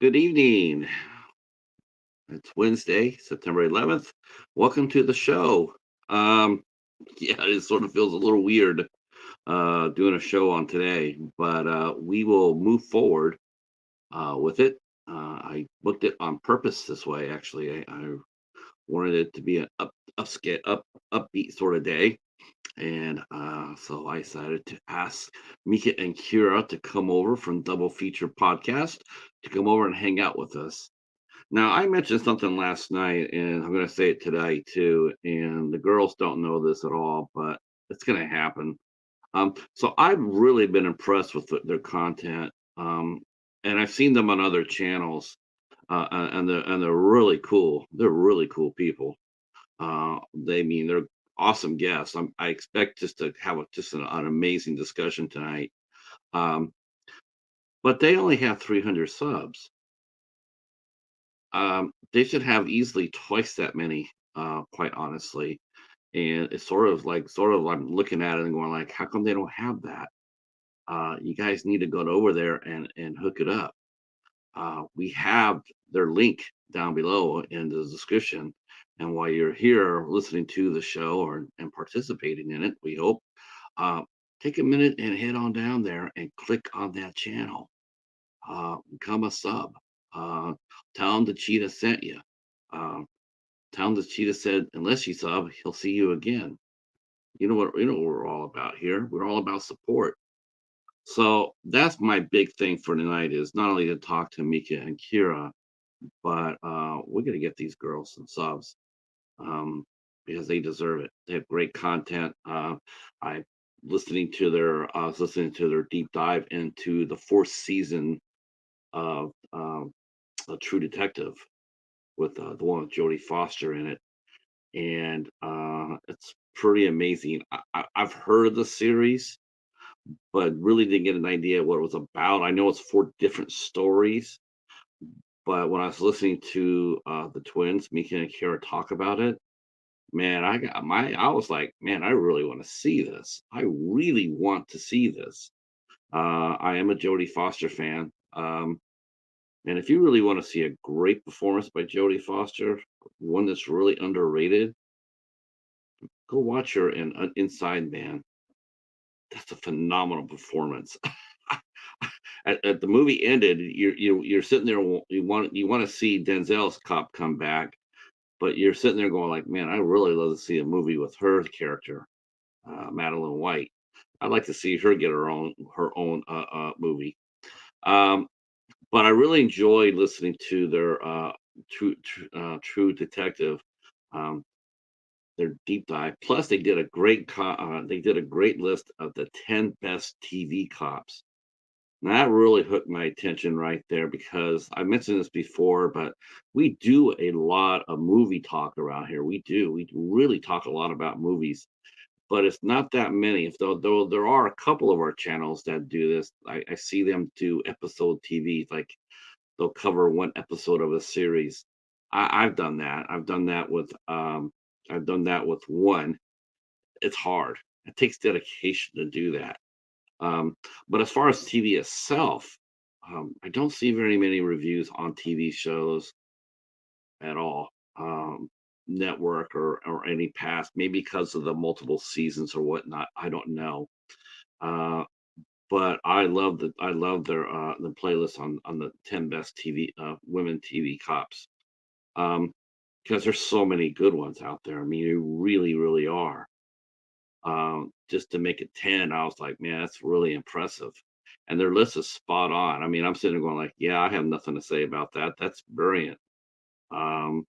Good evening. It's Wednesday, September 11th. Welcome to the show. Um, yeah, it sort of feels a little weird doing a show on today, but we will move forward with it. I booked it on purpose this way. Actually, I wanted it to be an upbeat sort of day, and so I decided to ask Mika and Kira to come over from Double Feature Podcast to come over and hang out with us. Now, I mentioned something last night, and I'm going to say it today too. And the girls don't know this at all, but it's going to happen. So I've really been impressed with their content, and I've seen them on other channels, and they're really cool. They're really cool people. They're awesome guests. I expect just to have an amazing discussion tonight. Um, but they only have 300 subs. They should have easily twice that many, quite honestly. And it's sort of I'm looking at it and going like, how come they don't have that? You guys need to go over there and hook it up. We have their link down below in the description. And while you're here listening to the show or and participating in it, we hope, uh, take a minute and head on down there and click on that channel. Become a sub. Uh, Tell them the cheetah sent you. Uh, Tell him the cheetah said, unless you sub, he'll see you again. You know what we're all about here. We're all about support. So that's my big thing for tonight is not only to talk to Mika and Kira, but we're gonna get these girls some subs, um, because they deserve it. They have great content. I I was listening to their deep dive into the fourth season of a True Detective with the one with Jodie Foster in it, and it's pretty amazing. I've heard of the series, but really didn't get an idea what it was about. I know it's four different stories, but when I was listening to the twins, Mika and Kara, talk about it, man, I was like, man, I really want to see this. I really want to see this. I am a Jodie Foster fan. And if you really want to see a great performance by Jodie Foster, one that's really underrated, go watch her in Inside Man. That's a phenomenal performance. At the movie ended, you're sitting there. You want to see Denzel's cop come back, but you're sitting there going like, man, I really love to see a movie with her character, Madeline White. I'd like to see her get her own movie. Um, but I really enjoyed listening to their True Detective. Um, their deep dive. Plus, they did a great list of the 10 best TV cops. Now, that really hooked my attention right there because I mentioned this before, but we do a lot of movie talk around here. We do. We really talk a lot about movies, but it's not that many. If though there are a couple of our channels that do this, I see them do episode TV, like they'll cover one episode of a series. I've done that. I've done that with one. It's hard. It takes dedication to do that. Um, but as far as TV itself, I don't see very many reviews on TV shows at all. Network or any past, maybe because of the multiple seasons or whatnot. I don't know. Uh, but I love the playlist on the 10 best TV women TV cops. Because there's so many good ones out there. I mean, you really are. Just to make it 10, I was like, man, that's really impressive. And their list is spot on. I mean, I'm sitting there going like, yeah, I have nothing to say about that. That's brilliant. Um,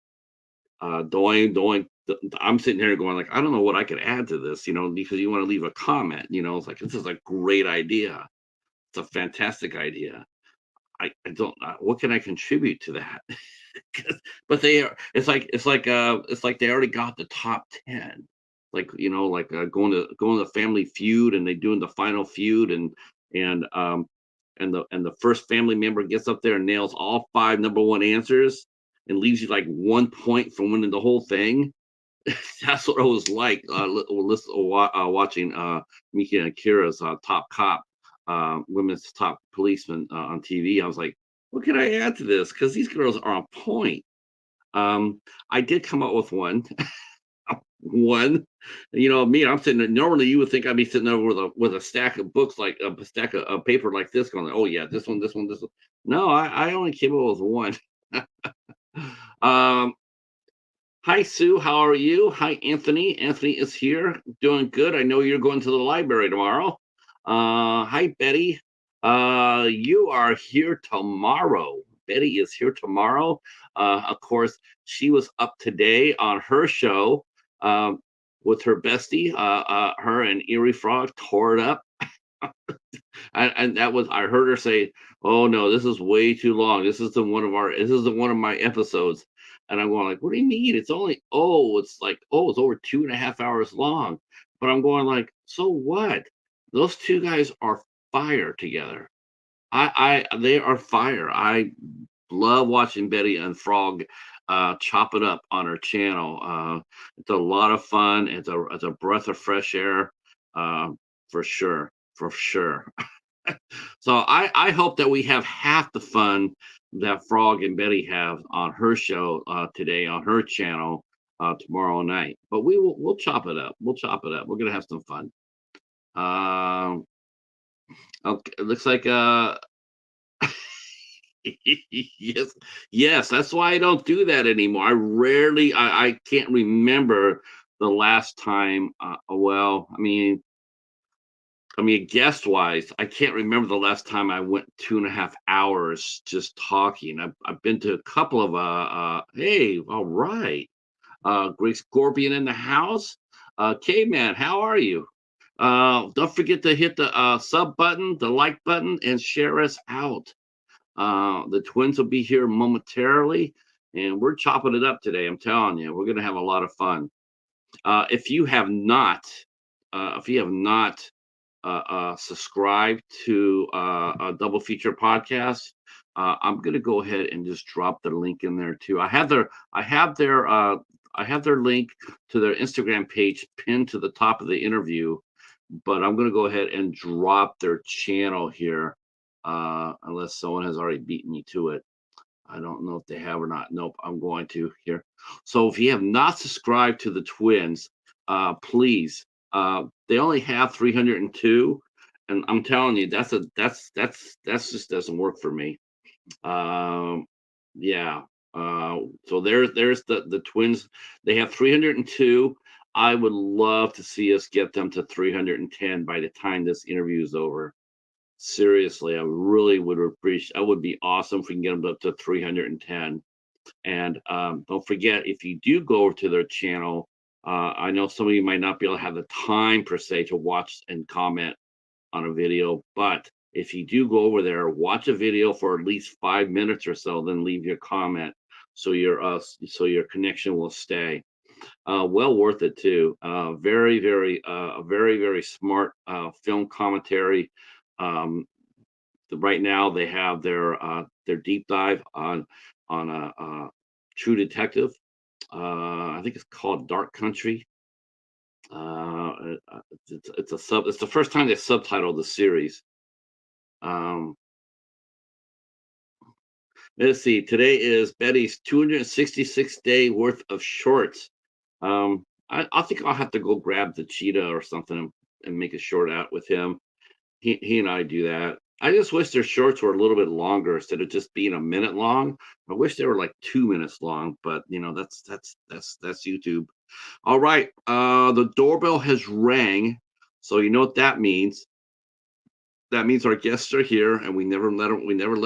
I'm sitting here going like, I don't know what I could add to this, because you want to leave a comment, it's like, this is a great idea. It's a fantastic idea. I don't, what can I contribute to that? 'But it's like they already got the top 10. Like, going to Family Feud, and they doing the final feud, and, the first family member gets up there and nails all 5 number 1 answers and leaves you, like, 1 point from winning the whole thing. That's what it was like, watching, Mika and Kira's, Top Cop, women's top policeman, on TV. I was like, what can I add to this? Because these girls are on point. I did come up with one. One, me, I'm sitting there. Normally, you would think I'd be sitting over with a stack of books, like a stack of paper like this, going, "Oh yeah, this one, this one, this one." No, I only came up with one. um, Hi Sue, how are you? Hi Anthony. Anthony is here, doing good. I know you're going to the library tomorrow. Hi Betty. You are here tomorrow. Betty is here tomorrow. Of course, she was up today on her show um, with her bestie. Her and Erie Frog tore it up. And that was, I heard her say, "Oh no, this is way too long. This is the one of my episodes." And I'm going like, "What do you mean? It's only it's like it's over 2.5 hours long." But I'm going like, so what? Those two guys are fire together. They are fire. I love watching Betty and Frog chop it up on her channel. It's a lot of fun. It's a breath of fresh air, uh, for sure, for sure. So I hope that we have half the fun that Frog and Betty have on her show today on her channel tomorrow night. But we'll chop it up. We'll chop it up. We're gonna have some fun. Um, okay, it looks like yes, yes. That's why I don't do that anymore. I can't remember the last time. Well, I mean, guest wise, I can't remember the last time I went 2.5 hours just talking. I've been to a couple of hey, all right. Great Scorpion in the house. K-Man, how are you? Don't forget to hit the sub button, the like button, and share us out. The twins will be here momentarily, and we're chopping it up today. I'm telling you, we're gonna have a lot of fun. If you have not, subscribe to a double feature podcast. I'm gonna go ahead and just drop the link in there too. I have their link to their Instagram page pinned to the top of the interview, but I'm gonna go ahead and drop their channel here, unless someone has already beaten me to it. I don't know if they have or not. Nope, I'm going to here. So if you have not subscribed to the twins, please. They only have 302, and I'm telling you, that's just doesn't work for me. Um, yeah. So there's the twins. They have 302. I would love to see us get them to 310 by the time this interview is over. Seriously, I really would appreciate. I would be awesome if we can get them up to 310. And don't forget, if you do go over to their channel, I know some of you might not be able to have the time per se to watch and comment on a video, but if you do go over there, watch a video for at least 5 minutes or so, then leave your comment so your connection will stay. Well worth it too. Very very smart film commentary. Um, right now they have their deep dive on True Detective. I think it's called Dark Country. It's the first time they subtitled the series. Um, let's see. Today is Betty's 266 day worth of shorts. I think I'll have to go grab the Cheetah or something and make a short out with him. He and I do that. I just wish their shorts were a little bit longer instead of just being a minute long. I wish they were like 2 minutes long, but that's YouTube. All right. The doorbell has rang, so you know what that means. That means our guests are here, and we never let them. We never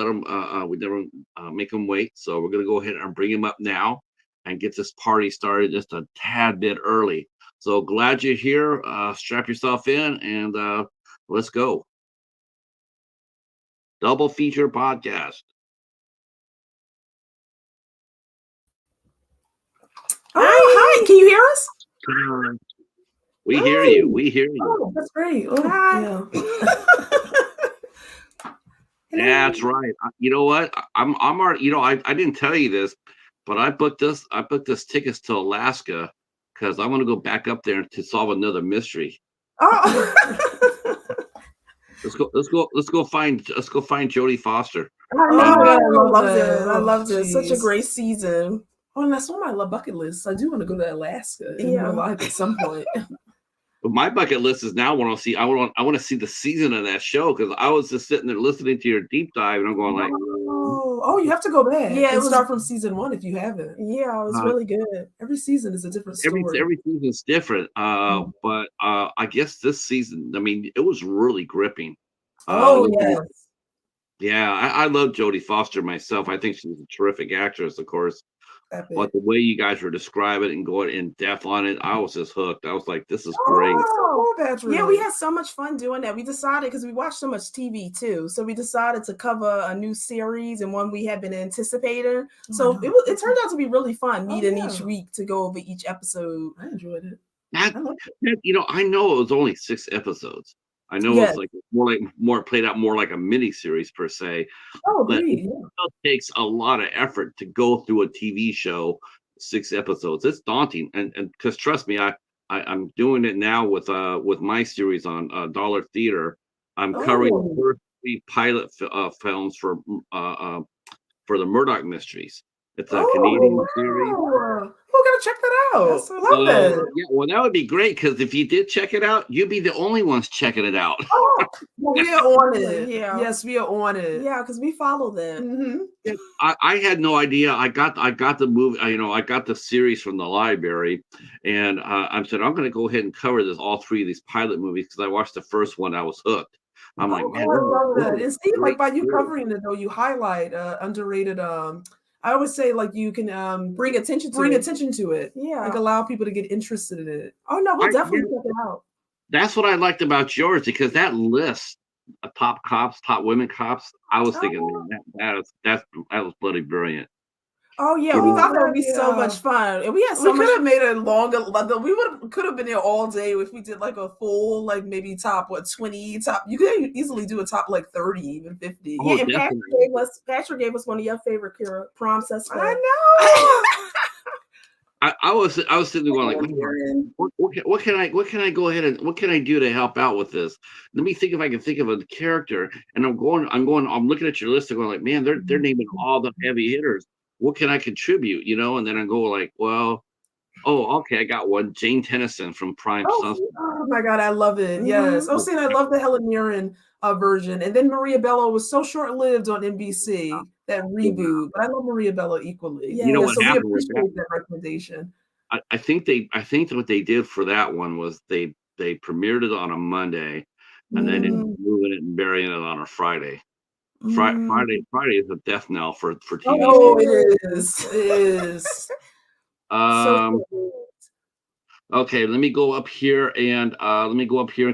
make them wait. So we're gonna go ahead and bring them up now, and get this party started just a tad bit early. So glad you're here. Strap yourself in, and let's go. Double feature podcast. Oh, hi. Can you hear us? We hear you. We hear you. Oh, that's great. Oh, hi. Yeah. That's right. You know what? I'm already. I didn't tell you this, but I booked this tickets to Alaska because I want to go back up there to solve another mystery. Oh. Let's go find Jodie Foster. I know. I loved it. I Oh, loved it. Such a jeez. great season. Oh, and that's on my bucket list. I do want to go to Alaska in real life at some point. But my bucket list is now I want to see the season of that show, because I was just sitting there listening to your deep dive and I'm going like, oh, you have to go back. Yeah, and start from season 1 if you haven't. Yeah, it was really good. Every season is a different story. every season's different. But I guess this season, I mean, it was really gripping. Yes. Yeah, I love Jodie Foster myself. I think she's a terrific actress, of course. Epic. But the way you guys were describing it and going in depth on it, I was just hooked. I was like, this is great. Yeah, we had so much fun doing that. We decided, because we watched so much TV too, so we decided to cover a new series and one we had been anticipating. So it turned out to be really fun meeting each week to go over each episode. I enjoyed it. I know it was only 6 episodes. I know it's like more played out more like a mini series per se. But it still takes a lot of effort to go through a TV show, 6 episodes. It's daunting, and because trust me, I'm doing it now with my series on Dollar Theater. I'm covering the first 3 pilot films for the Murdoch Mysteries. It's a Canadian series. We're gonna check that out. Yes, I love that. Yeah, well, that would be great, because if you did check it out, you'd be the only ones checking it out. Well, we are on it. Yeah. Yes, we are on it. Yeah, because we follow them. I had no idea. I got the movie. I got the series from the library, and I said I'm going to go ahead and cover all 3 of these pilot movies, because I watched the first one. I was hooked. I'm like, man, I love that. And see, like by you covering it though, you highlight underrated. I always say like you can bring attention to it. Yeah, like allow people to get interested in it. Oh no, we'll definitely check it out. That's what I liked about yours, because that list of top women cops. I was thinking, man, that was bloody brilliant. Oh yeah, we thought that would be so much fun, and we had so we much. Could have made it longer. We could have been there all day if we did like a full, like maybe top 20 top. You could easily do a top like 30, even 50. Yeah, and Patrick gave us one of your favorite Kira, Prom Suspect. I know. I was sitting there going like, what can I go ahead and what can I do to help out with this? Let me think if I can think of a character. And I'm looking at your list and going like, man, they're naming all the heavy hitters. What can I contribute? And then I go like, well, okay, I got one. Jane Tennyson from Prime Suspect. Oh my God, I love it. Yes. Oh, see, I love the Helen Mirren version. And then Maria Bello was so short-lived on NBC, that reboot. But I love Maria Bello equally. Yeah. You know what happened with that recommendation. I think what they did for that one was they premiered it on a Monday, and then moving it and burying it on a Friday. Friday is a death knell for TV. Oh, it is. It is. Okay, let me go up here and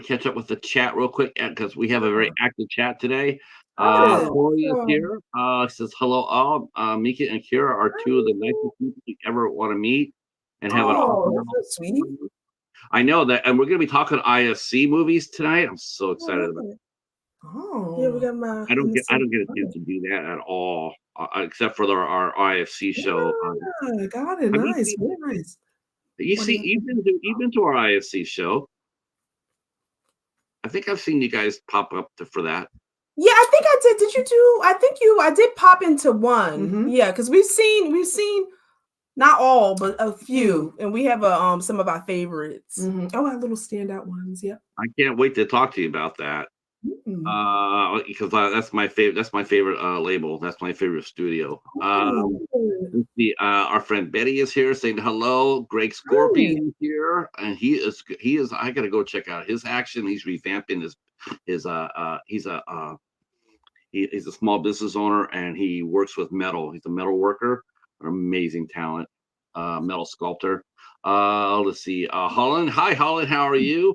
catch up with the chat real quick, because we have a very active chat today. Corey is here. Says hello all. Meka and Kira are 2 of the nicest people you ever want to meet and have an awesome. That's so sweet. I know that, and we're going to be talking IFC movies tonight. I'm so excited about it. Oh, yeah, we got my. I don't get a chance to do that at all, except for our IFC show. Yeah, got it. Nice, very nice. You've been to our IFC show. I think I've seen you guys pop up for that. Yeah, I think I did. Did you do? I did pop into one. Yeah, because we've seen not all, but a few, and we have some of our favorites. Oh, our little standout ones. Yep. I can't wait to talk to you about that. Because that's my favorite. That's my favorite label. That's my favorite studio. Our friend Betty is here saying hello. Greg Scorpion is here, and he is. I gotta go check out his action. He's revamping his. He's a small business owner, and he works with metal. He's a metal worker, an amazing talent, metal sculptor. Let's see. Holland. Hi, Holland. How are you?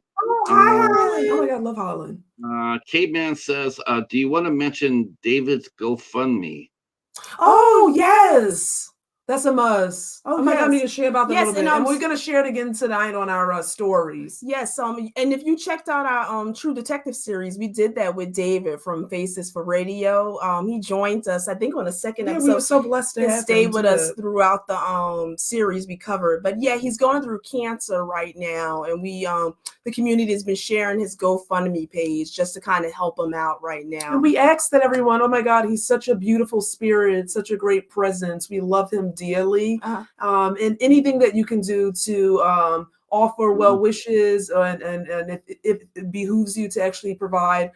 Hi. Oh my God, I love Holland. Caveman says, do you want to mention David's GoFundMe? Oh, yes. That's a must. Oh my God, I need to share about that a little bit. And we're going to share it again tonight on our stories. Yes. And if you checked out our True Detective series, we did that with David from Faces for Radio. He joined us, I think, on the second episode. We were so blessed to have stay with us throughout the series we covered. But yeah, he's going through cancer right now, and the community has been sharing his GoFundMe page just to kind of help him out right now. And we asked that everyone, oh my God, he's such a beautiful spirit, such a great presence. We love him dearly. And anything that you can do to offer well wishes, and if it behooves you to actually provide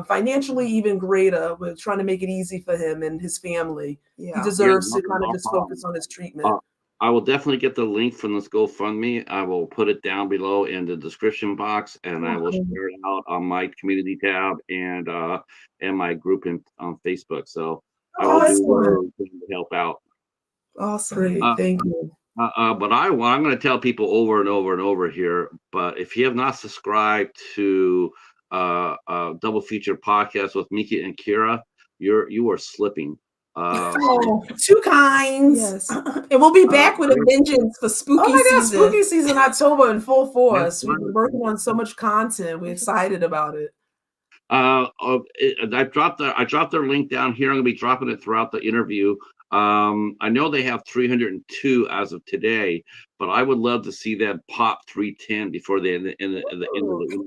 financially even greater, we're trying to make it easy for him and his family. He deserves to kind of just focus on his treatment. I will definitely get the link from this GoFundMe. I will put it down below in the description box, and I will share it out on my community tab and my group on Facebook. So I will do to help out. Awesome. Great. Thank you. But I'm going to tell people over and over and over here. But if you have not subscribed to Double Feature Podcast with Meka and Kira, you are slipping. Too kind. Yes. And we'll be back with a vengeance for spooky season. Spooky season, October in full force. We've been working on so much content. We're excited about it. I dropped their link down here. I'm going to be dropping it throughout the interview. I know they have 302 as of today, but I would love to see them pop 310 before the end of the interview.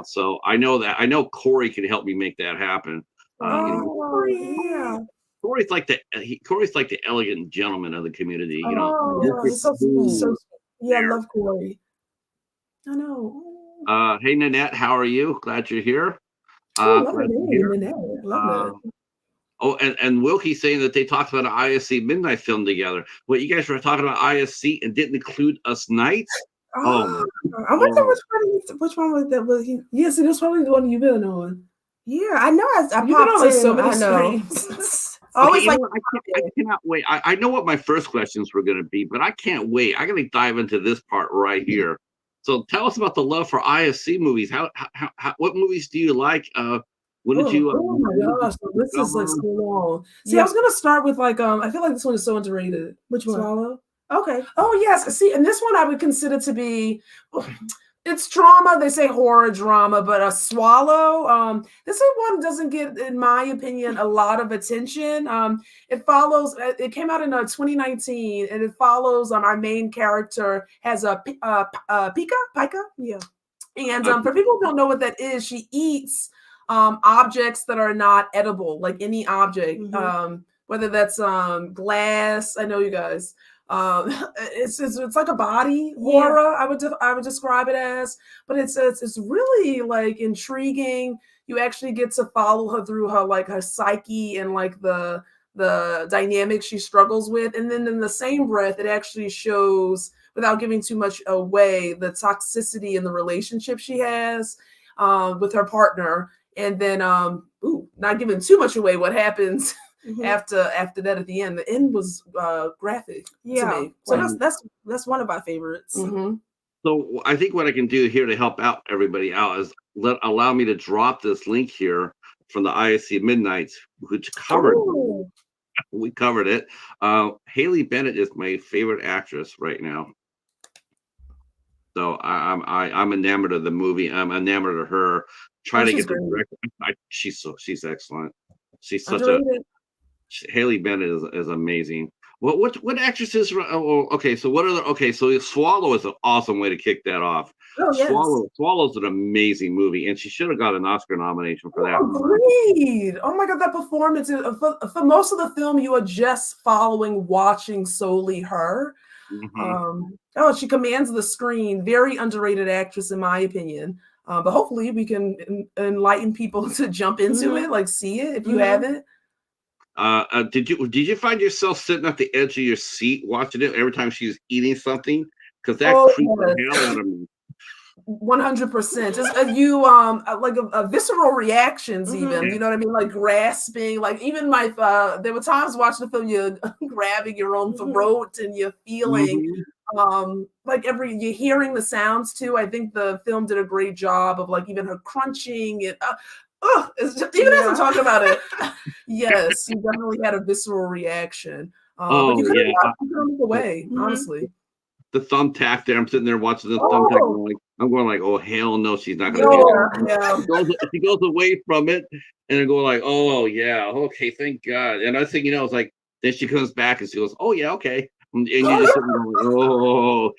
So I know Corey can help me make that happen. Corey's like the elegant gentleman of the community. You know, so sweet. Yeah, I love Corey. I know. Hey Nanette, how are you? Glad you're here. Nanette. Love it. Oh, and Wilkie's saying that they talked about an IFC Midnight film together. What, you guys were talking about IFC and didn't include Us Knights? I wonder which one was that? Yes, it was probably the one you've been on. Yeah, I know. I popped in so many streams. Always I cannot wait. I know what my first questions were going to be, but I can't wait. I got to dive into this part right here. So tell us about the love for IFC movies. How what movies do you like? When did you? Oh my gosh, this is like so long. See, I was gonna start with I feel like this one is so underrated. Which one? Swallow. Okay. Oh yes. See, and this one I would consider to be. It's drama. They say horror drama, but a Swallow. This one doesn't get, in my opinion, a lot of attention. It follows. It came out in 2019, and it follows. Our main character has a pica. Yeah. And for people who don't know what that is, she eats objects that are not edible, like any object, whether that's glass. I know you guys. It's like a body horror. I would describe it as, but it's really like intriguing. You actually get to follow her through her psyche and like the dynamics she struggles with, and then in the same breath, it actually shows, without giving too much away, the toxicity in the relationship she has with her partner, and then not giving too much away what happens. After that, at the end was graphic to me. So that's one of my favorites. So I think what I can do here to help out everybody out is allow me to drop this link here from the IFC Midnight, which covered. We covered it. Haley Bennett is my favorite actress right now. So I'm enamored of the movie. I'm enamored of her. Try to get the director. She's excellent. She's such Haley Bennett is amazing. What actresses? Okay, so what are the? Okay, so Swallow is an awesome way to kick that off. Oh yes, Swallow's an amazing movie, and she should have got an Oscar nomination for that. Agreed. Oh my God, that performance! For most of the film, you are just watching solely her. She commands the screen. Very underrated actress, in my opinion. But hopefully, we can enlighten people to jump into it, like see it if you haven't. Did you find yourself sitting at the edge of your seat watching it every time she was eating something? Because that creeped the hell out of me. 100%. Just you like a visceral reactions, even you know what I mean, like grasping, like even my there were times watching the film you're grabbing your own throat and you're feeling like you're hearing the sounds too. I think the film did a great job of like even her crunching and it's just, even as I'm talking about it, yes, you definitely had a visceral reaction. But you couldn't look away, Mm-hmm. honestly. The thumbtack there. I'm sitting there watching the thumbtack. I'm going like, oh hell no, she's not going to get it. She goes away from it, and I go like, oh yeah, okay, thank God. And I think it's like then she comes back and she goes, oh yeah, okay. And you just sit there going,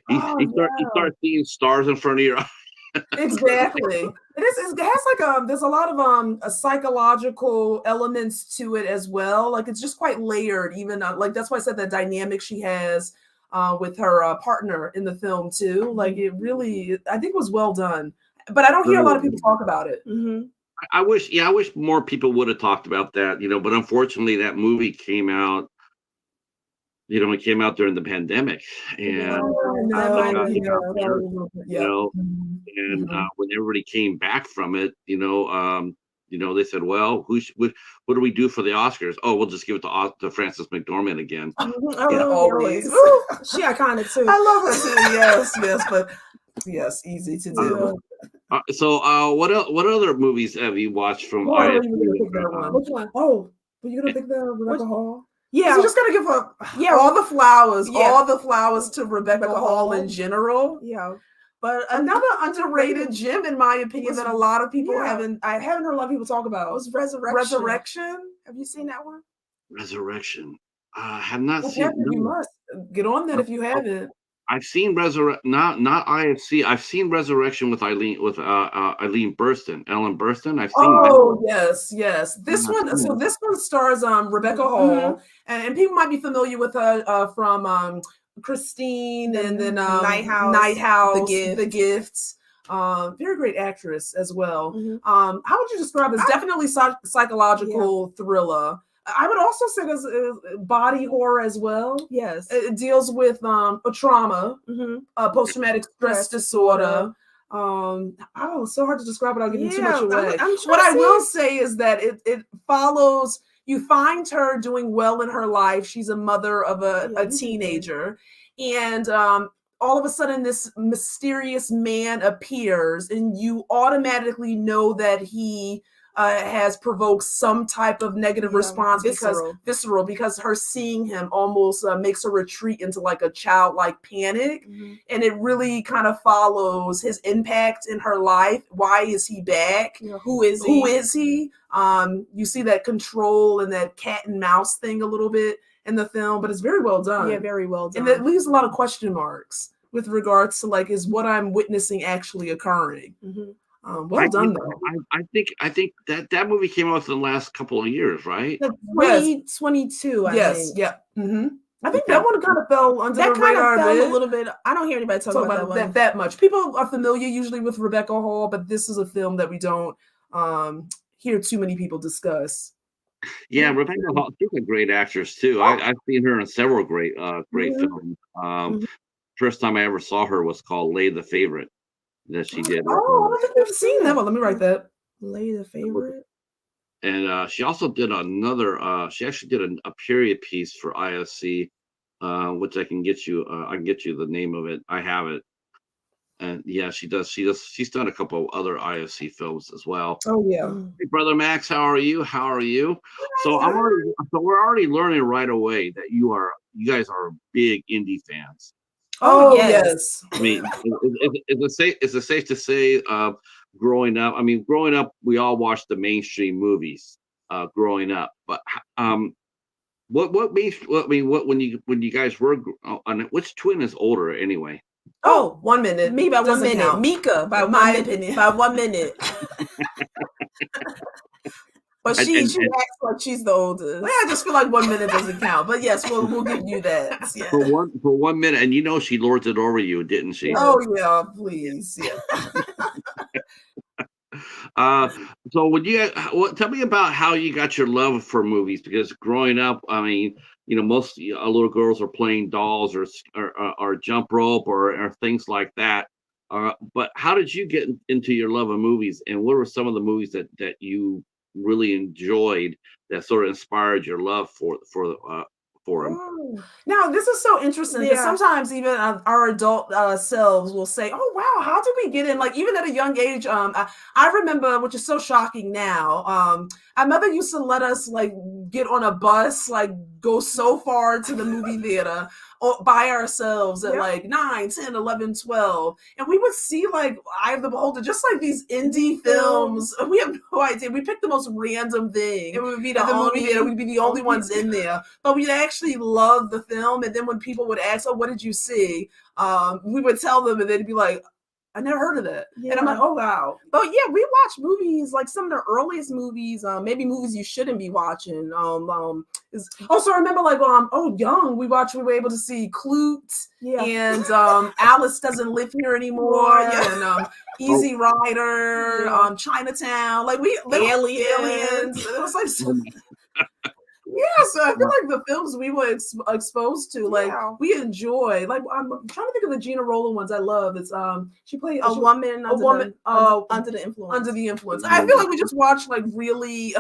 you start seeing stars in front of your eyes. Exactly. It has like there's a lot of psychological elements to it as well. Like it's just quite layered. Even like that's why I said the dynamic she has with her partner in the film too. Like it really, I think, was well done. But I don't hear a lot of people talk about it. Mm-hmm. I wish more people would have talked about that. But unfortunately, that movie came out. It came out during the pandemic, and when everybody came back from it, they said, "Well, what do we do for the Oscars? Oh, we'll just give it to Frances McDormand again." Always. She iconic too. I love her too. Yes, but yes, easy to do. So, what other movies have you watched from IFC? Which one? Oh, were you gonna pick the Rebecca Hall? Yeah, so just gotta give all the flowers to Rebecca Hall in general. Yeah, but another underrated gem, in my opinion, that a lot of people I haven't heard a lot of people talk about was Resurrection. Have you seen that one? Resurrection. I have not seen. You must get on that if you haven't. I've seen not IFC. I've seen Resurrection with Ellen Burstyn. I've seen that. Oh yes. This one stars Rebecca Hall, and people might be familiar with her from Christine and then Night House, The Gifts. Very great actress as well. How would you describe it? It's definitely psychological thriller. I would also say there's body horror as well. Yes. It deals with a trauma, post-traumatic stress disorder. It's so hard to describe without giving too much away. What I will say is that it follows, you find her doing well in her life. She's a mother of a teenager. And all of a sudden this mysterious man appears and you automatically know that he has provoked some type of negative response because her seeing him almost makes her retreat into like a childlike panic. And it really kind of follows his impact in her life. Why is he back? Who is he? You see that control and that cat and mouse thing a little bit in the film, but it's very well done. Yeah, very well done. And it leaves a lot of question marks with regards to like, is what I'm witnessing actually occurring? Well done, though. I think that movie came out in the last couple of years, right? 2022. I think. Yeah. I think that one kind of fell under the radar. A little bit. I don't hear anybody talk about that much. People are familiar usually with Rebecca Hall, but this is a film that we don't hear too many people discuss. Yeah, Rebecca Hall, she's a great actress too. I've seen her in several great films. First time I ever saw her was called Lay the Favorite. That she did. I don't think I've seen that one. Let me write that. Lay the Favorite. And she also did another. She actually did a period piece for IFC, which I can get you. I can get you the name of it. I have it. And yeah, she does. She's done a couple of other IFC films as well. Oh yeah. Hey, Brother Max, how are you? So we're already learning right away that you guys are big indie fans. Oh yes. I mean, is it safe to say, growing up? I mean, we all watched the mainstream movies, growing up. But when you guys were on which twin is older anyway? Oh, 1 minute. Me by 1 minute. Count. Mika by my opinion. By 1 minute. But she acts like she's the oldest. Well, I just feel like 1 minute doesn't count. But yes, we'll give you that. Yeah. For 1 minute, and she lords it over you, didn't she? Oh yeah, please. Yeah. So tell me about how you got your love for movies, because growing up, I mean, most little girls are playing dolls or jump rope or things like that. But how did you get into your love of movies, and what were some of the movies that you really enjoyed that sort of inspired your love for them? Now, this is so interesting because sometimes even our adult selves will say, "Oh wow, how did we get in?" Like even at a young age, I remember, which is so shocking now. Our mother used to let us like get on a bus, like go so far to the movie theater by ourselves at like 9, 10, 11, 12. And we would see like Eye of the Beholder, just like these indie films. We have no idea. We picked the most random thing. It would be the movie theater. We'd be the only ones in there. But we'd actually love the film. And then when people would ask, oh, what did you see? We would tell them and they'd be like, I never heard of that. Yeah. And I'm like, oh, wow. But yeah, we watch movies, like some of the earliest movies, maybe movies you shouldn't be watching. Also, I remember like, young, we were able to see Clute and Alice Doesn't Live Here Anymore and Easy Rider, Chinatown, like Aliens. It was like so yeah, so I feel like the films we were exposed to, like we enjoy. Like I'm trying to think of the Gina Rowland ones I love. It's she played a woman under the influence. Under the influence. I feel like we just watched like really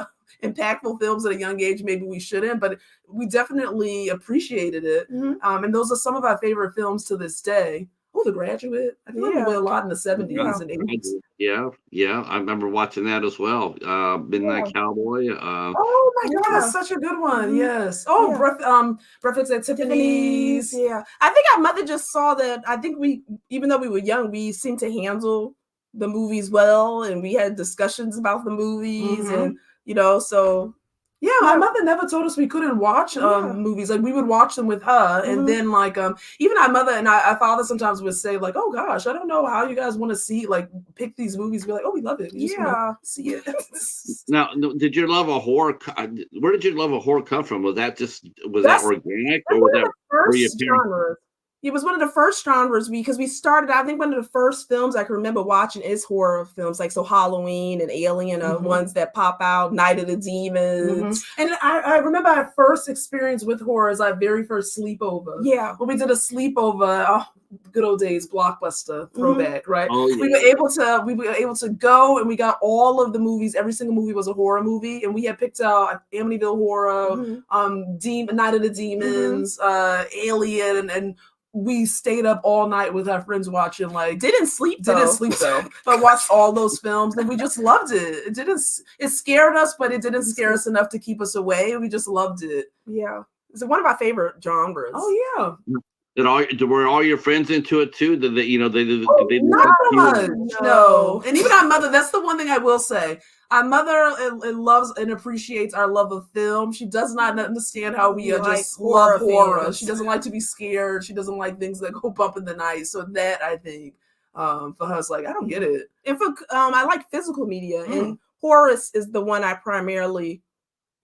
impactful films at a young age. Maybe we shouldn't, but we definitely appreciated it. Mm-hmm. And those are some of our favorite films to this day. Oh, The Graduate. I feel like we went a lot in the 70s and 80s. Yeah. I remember watching that as well. Midnight Cowboy. Oh my God, that's such a good one. Yes. Oh, Breakfast at Tiffany's. Yeah. I think our mother just saw that. I think even though we were young, we seemed to handle the movies well, and we had discussions about the movies, and so. Yeah, my mother never told us we couldn't watch movies. Like we would watch them with her, and then like even our mother and our father sometimes would say like, "Oh gosh, I don't know how you guys want to see pick these movies." We're like, "Oh, we love it. We just want to see it." Now, did your love of horror? Where did your love of horror come from? Was that organic, or was that were you genres? It was one of the first genres because we started. I think one of the first films I can remember watching is horror films, like Halloween and Alien are ones that pop out. Night of the Demons, and I remember our first experience with horror is our very first sleepover. Yeah, when we did a sleepover. Good old days, Blockbuster throwback, right? Oh, yeah. We were able to go and we got all of the movies. Every single movie was a horror movie, and we had picked out Amityville Horror, Night of the Demons, Alien, and we stayed up all night with our friends watching. Like didn't sleep though, but watched all those films, and we just loved it. It scared us, but it didn't scare us enough to keep us away. We just loved it. Yeah, it's one of our favorite genres. Oh yeah. Were all your friends into it too? Did they, not much. No. And even our mother, that's the one thing I will say. Our mother loves and appreciates our love of film. She does not understand how we just love horror. She doesn't like to be scared. She doesn't like things that go bump in the night. So that, I think, for her, it's like, I don't get it. And for I like physical media, and horror is the one I primarily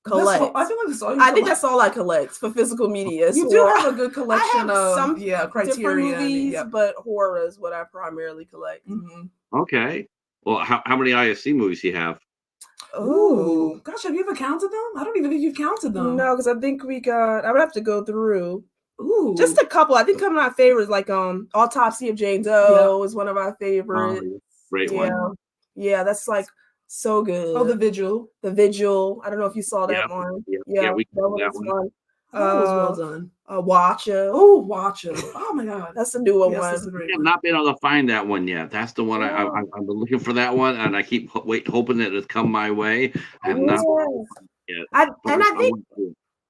collect. I feel like that's all I think that's all I collect for physical media. You do have a good collection of some criteria movies, but horror is what I primarily collect. Okay. Well, how many IFC movies do you have? Oh gosh, have you ever counted them? I don't even think you've counted them. No, because I think I would have to go through. Ooh, just a couple. I think some of my favorites, like Autopsy of Jane Doe, is one of our favorites. Great one. Yeah, that's like so good. Oh, The Vigil. I don't know if you saw that one. Yeah, we saw that one. That was well done. Watcher. Watcher. Oh my God, that's a newer one. I have not been able to find that one yet. That's the one I've been looking for that one, and I keep hoping that it'll come my way. I have not. I think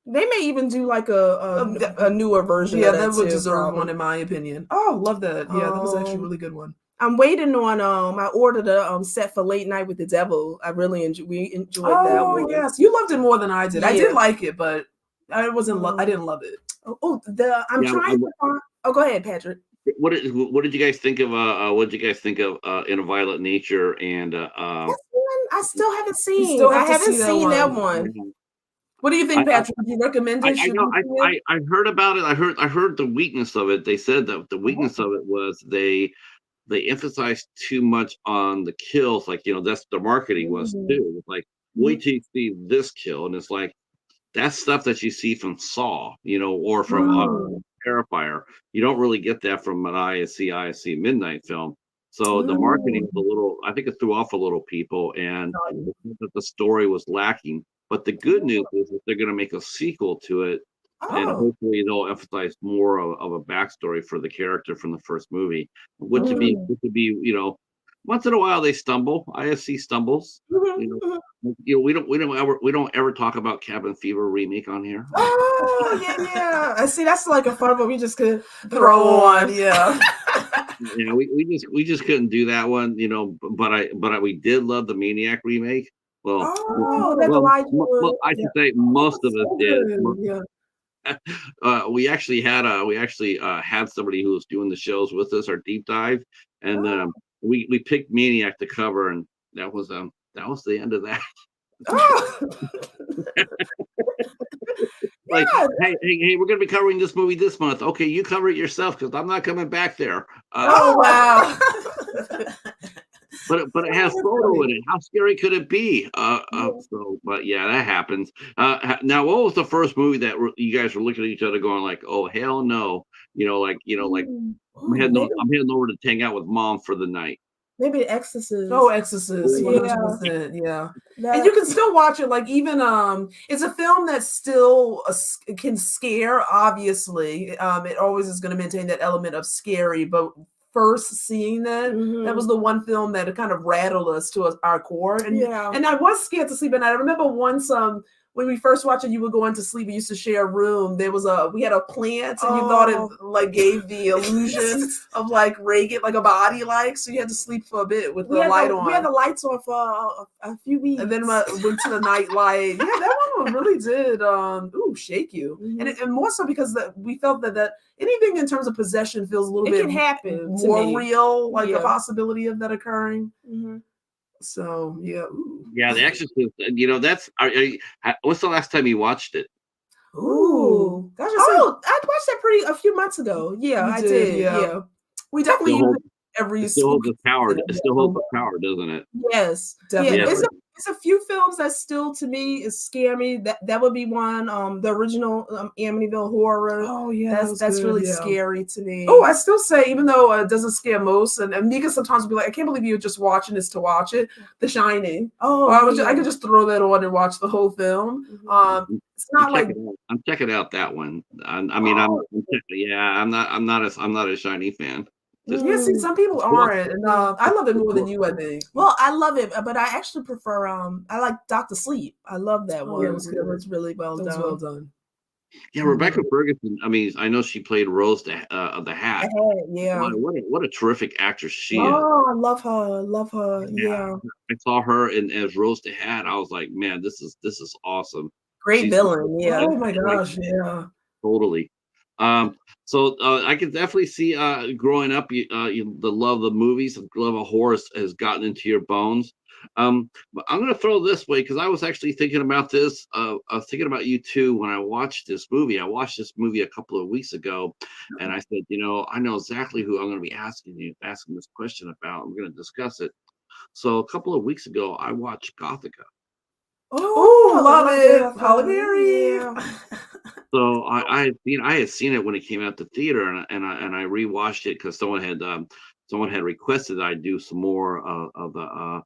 they may even do like a newer version. Yeah, of that would deserve one in my opinion. Oh, love that. Yeah, that was actually a really good one. I'm waiting on I ordered a set for Late Night with the Devil. I really enjoyed that one. Oh yes, you loved it more than I did. Yeah. I did like it, but I didn't love it. I'm trying to find. Oh, go ahead, Patrick. What did you guys think of In a Violent Nature and that's one I still haven't seen. I haven't seen that one. What do you think, Patrick? Would you recommend it? I heard about it. I heard the weakness of it. They said that the weakness of it was they emphasized too much on the kills. Like, that's the marketing was too. It's like, wait till you see this kill, and it's like that's stuff that you see from Saw, or from Terrifier. You don't really get that from an IFC Midnight film. So the marketing was a little, I think it threw off a little people, and the story was lacking. But the good news is that they're going to make a sequel to it, and hopefully they'll emphasize more of a backstory for the character from the first movie, which would be once in a while they stumble. IFC stumbles. We don't ever talk about Cabin Fever remake on here. Oh yeah. I see. That's like a fun one we just could throw on. Yeah. We just couldn't do that one. But we did love the Maniac remake. Well, I should say most of us did. We actually had somebody who was doing the shows with us, our deep dive, and we picked Maniac to cover, and that was the end of that. Hey, we're gonna be covering this movie this month. Okay, you cover it yourself because I'm not coming back there. Wow. But it has photo in it. How scary could it be? But yeah, that happens. Now, what was the first movie that you guys were looking at each other going like, "Oh hell no," I'm heading over to hang out with mom for the night. Maybe Exorcist. Oh, Exorcist, 100%. Yeah. And you can still watch it. Like even it's a film that still can scare. Obviously, it always is going to maintain that element of scary, but first seeing that, that was the one film that kind of rattled us to our core. And I was scared to sleep at night. I remember once when we first watched it, you would go into sleep. We used to share a room. We had a plant, and you thought it like gave the illusion of like Reagan, like a body, like, so you had to sleep for a bit with the light on. We had the lights on for a few weeks, and then went to the night light. Yeah, that one really did shake you, and more so because we felt that anything in terms of possession feels a little bit can happen more real, like the possibility of that occurring. So yeah. Ooh. Yeah, The Exorcist. That's. What's the last time you watched it? Ooh, I watched that a few months ago. Yeah, I did. Yeah, we definitely use it still holds the power. It still holds the power, doesn't it? Yes, definitely. Yeah, it's a few films that still to me is scare me. That would be one. The original Amityville Horror. Oh yeah, that's really scary to me. Oh, I still say, even though it doesn't scare most, and Mika sometimes will be like, I can't believe you're just watching this to watch it. The Shining. Oh, I could just throw that on and watch the whole film. It's not I'm checking out that one. I'm not a Shining fan. See, some people aren't, and I love it more than you, I think. Well, I love it, but I actually prefer. I like Dr. Sleep. I love that one. It was really well done. Well done. Yeah, Rebecca Ferguson. I mean, I know she played Rose of the Hat. Yeah. What a terrific actress she is. Oh, I love her. Yeah. I saw her as Rose the Hat. I was like, man, this is awesome. Great villain. Yeah. Oh my gosh. Yeah. Totally. So I can definitely see growing up, the love of the movies, the love of horror has gotten into your bones. But I'm going to throw this way because I was actually thinking about this. I was thinking about you too when I watched this movie. I watched this movie a couple of weeks ago, and I said, I know exactly who I'm going to be asking this question about. I'm going to discuss it. So a couple of weeks ago, I watched Gothica. Oh, love it, Halle Berry. So I had seen it when it came out to theater, and I rewatched it because someone had requested that I do some more of the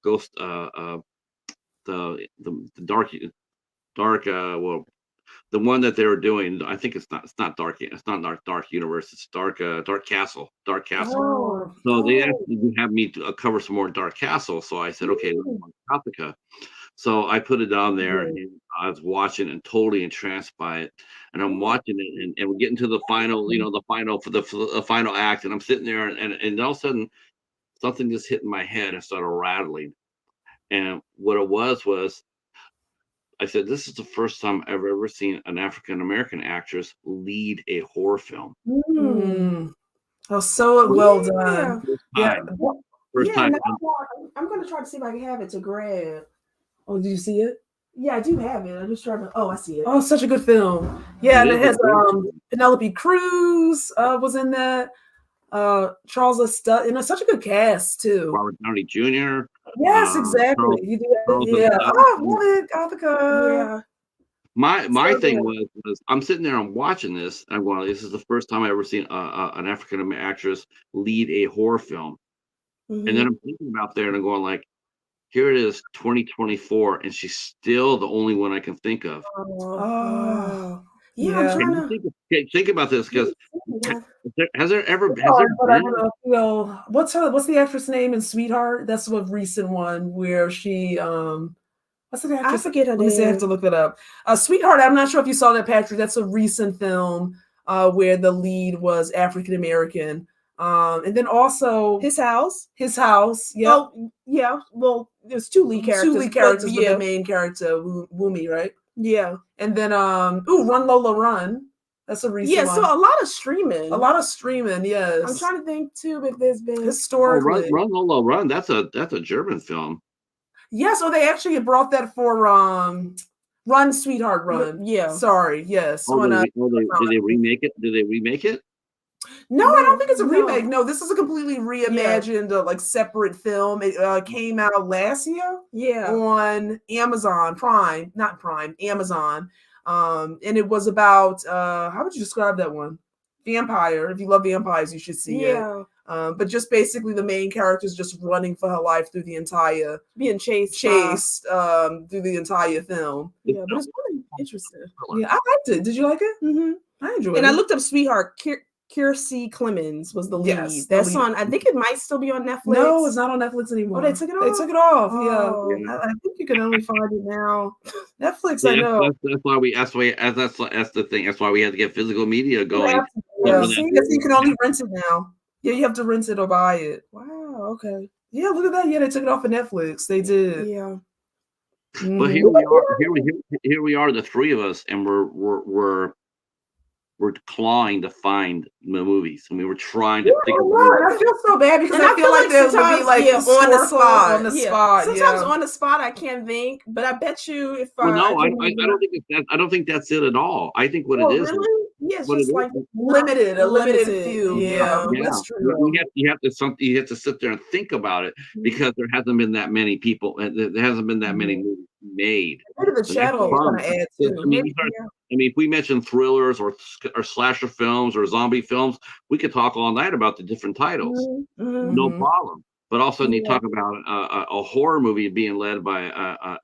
ghost the dark the one that they were doing. I think it's not dark universe. It's dark castle. So they asked me to have me cover some more Dark Castle. So I said, okay, Gothica. So I put it on there, and I was watching and totally entranced by it. And I'm watching it, and we're getting to the final, for the final act. And I'm sitting there, and all of a sudden, something just hit in my head and started rattling. And what it was I said, this is the first time I've ever seen an African American actress lead a horror film. Oh, so well done. First time. I'm going to try to see if I can have it to grab. Oh, do you see it? Yeah, I do have it. I'm just trying to. Oh, I see it. Oh, such a good film. Yeah, and it has Penelope Cruz was in that. Charles Lestat, and it's such a good cast too. Robert Downey Jr. Yes, exactly. I love it, Gothica. Yeah. My thing was I'm sitting there, I'm watching this, and I'm going, this is the first time I've ever seen an African American actress lead a horror film. And then I'm thinking about there, and I'm going like, here it is, 2024, and she's still the only one I can think of. Yeah, I'm trying to think about this because has there been? What's the actress name in Sweetheart? That's a recent one where she what's the actress? I forget her name. I have to look that up. Sweetheart, I'm not sure if you saw that, Patrick. That's a recent film where the lead was African American. And then also His House. Yeah. Oh, yeah. Well, there's two lead characters, but the main character, Wumi, right? Yeah. And then Run Lola Run. That's a recent one. So a lot of streaming. Yes. I'm trying to think too if there's been historically. Run Lola Run. That's a German film. Yeah, so they actually brought that for Run Sweetheart Run. Yeah. Sorry. Yes. Did they remake it? Did they remake it? No, I don't think it's a remake. No, this is a completely reimagined, separate film. It came out last year. Yeah. On Amazon Prime, not Prime, Amazon. And it was about how would you describe that one? Vampire. If you love vampires, you should see it. But just basically the main character is just running for her life through the entire being chased through the entire film. Yeah, but it's really interesting. Yeah, I liked it. Did you like it? Mm-hmm. I enjoyed it. And I looked up Sweetheart. Kiersey Clemens was the lead. Yes, that's on. I think it might still be on Netflix. No, it's not on Netflix anymore. Oh, they took it off. They took it off. Oh. Yeah. I think you can only find it now. Netflix. Yeah, I know. That's why we. That's the thing. That's why we had to get physical media going. Yeah. See, you can only rent it now. Yeah, you have to rent it or buy it. Wow. Okay. Yeah, look at that. Yeah, they took it off of Netflix. They did. Yeah. But here we are. Here we are, the three of us, and we're clawing to find the movies, and we were trying to think of I feel so bad because I feel like there would be like on the spot. Sometimes on the spot I can't think, but I bet you if I don't think I don't think that's it at all. I think what it is. Really? Yeah, it's just like a limited few. Yeah, that's true. You have to sit there and think about it because there hasn't been that many people, and there hasn't been that many movies made. Maybe the channel is going to add too. I mean, if we mention thrillers or slasher films or zombie films, we could talk all night about the different titles. No problem. But all of a sudden, you talk about a horror movie being led by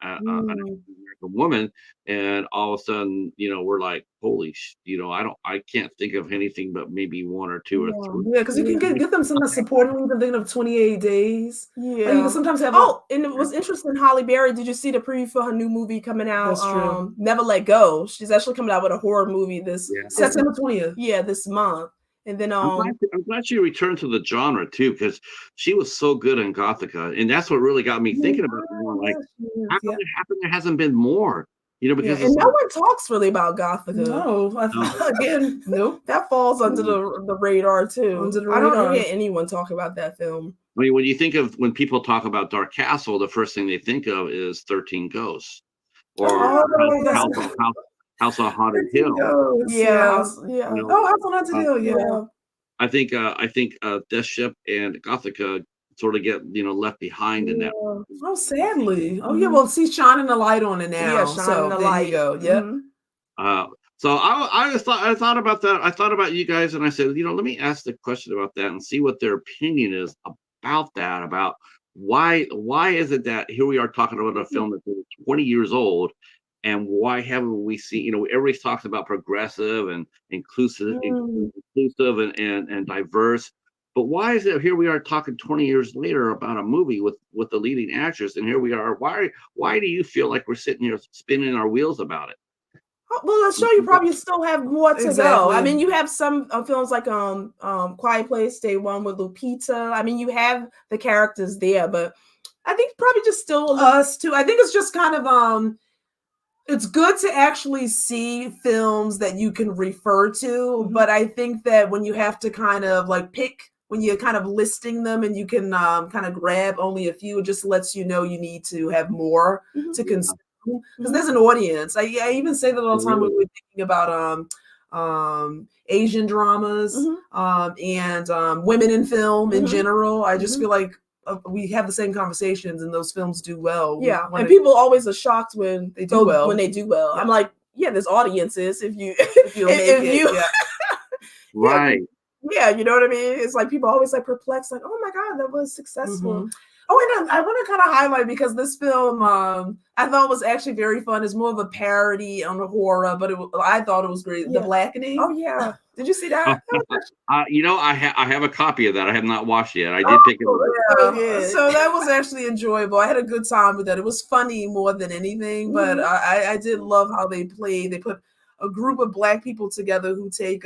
an American woman, and all of a sudden, we're like, holy, I can't think of anything but maybe one or two or three. Yeah, because you can get them some supporting. I'm thinking of 28 Days. Yeah, and you can sometimes have. And it was interesting. Halle Berry, did you see the preview for her new movie coming out? That's true. Never Let Go. She's actually coming out with a horror movie this September 20th. Yeah, this month. And then I'm glad she returned to the genre too, because she was so good in Gothica, and that's what really got me thinking about it more. Like, how come there hasn't been more? Because and no one talks really about Gothica. No, again, nope. That falls under the radar too. I don't hear anyone talk about that film. I mean, when people talk about Dark Castle, the first thing they think of is 13 Ghosts or House on Haunted Hill. Yeah. House on Haunted Hill. Yeah. I think Death Ship and Gothica sort of get left behind in that. Oh, sadly. Oh yeah. Well, she's shining the light on it now. Yeah, shining the light. You go. Yep. So I thought about that. I thought about you guys, and I said, let me ask the question about that and see what their opinion is about that. About why is it that here we are talking about a film that's 20 years old. And why haven't we seen, everybody's talking about progressive and inclusive and diverse. But why is it here we are talking 20 years later about a movie with the leading actress, and here we are. Why do you feel like we're sitting here spinning our wheels about it? Well, I'm sure you probably still have more to go. I mean, you have some films like Quiet Place, Day One with Lupita. I mean, you have the characters there, but I think probably just still us too. I think it's just kind of it's good to actually see films that you can refer to, but I think that when you have to kind of like pick, when you're kind of listing them and you can kind of grab only a few, it just lets you know you need to have more to consume because there's an audience. I even say that all the time when we're thinking about Asian dramas and women in film in general. I just feel like we have the same conversations and those films do well. Yeah. And people always are shocked when they do well. Yeah. I'm like, there's audiences if you right. Yeah, you know what I mean? It's like people always like perplexed, like, oh my God, that was successful. Oh, and I want to kind of highlight because this film I thought was actually very fun. It's more of a parody on the horror, but I thought it was great. Yeah. The Blackening. Oh yeah, did you see that? I have a copy of that. I have not watched it yet. I did pick it up. Yeah. So that was actually enjoyable. I had a good time with that. It was funny more than anything, but I did love how they played. They put a group of Black people together who take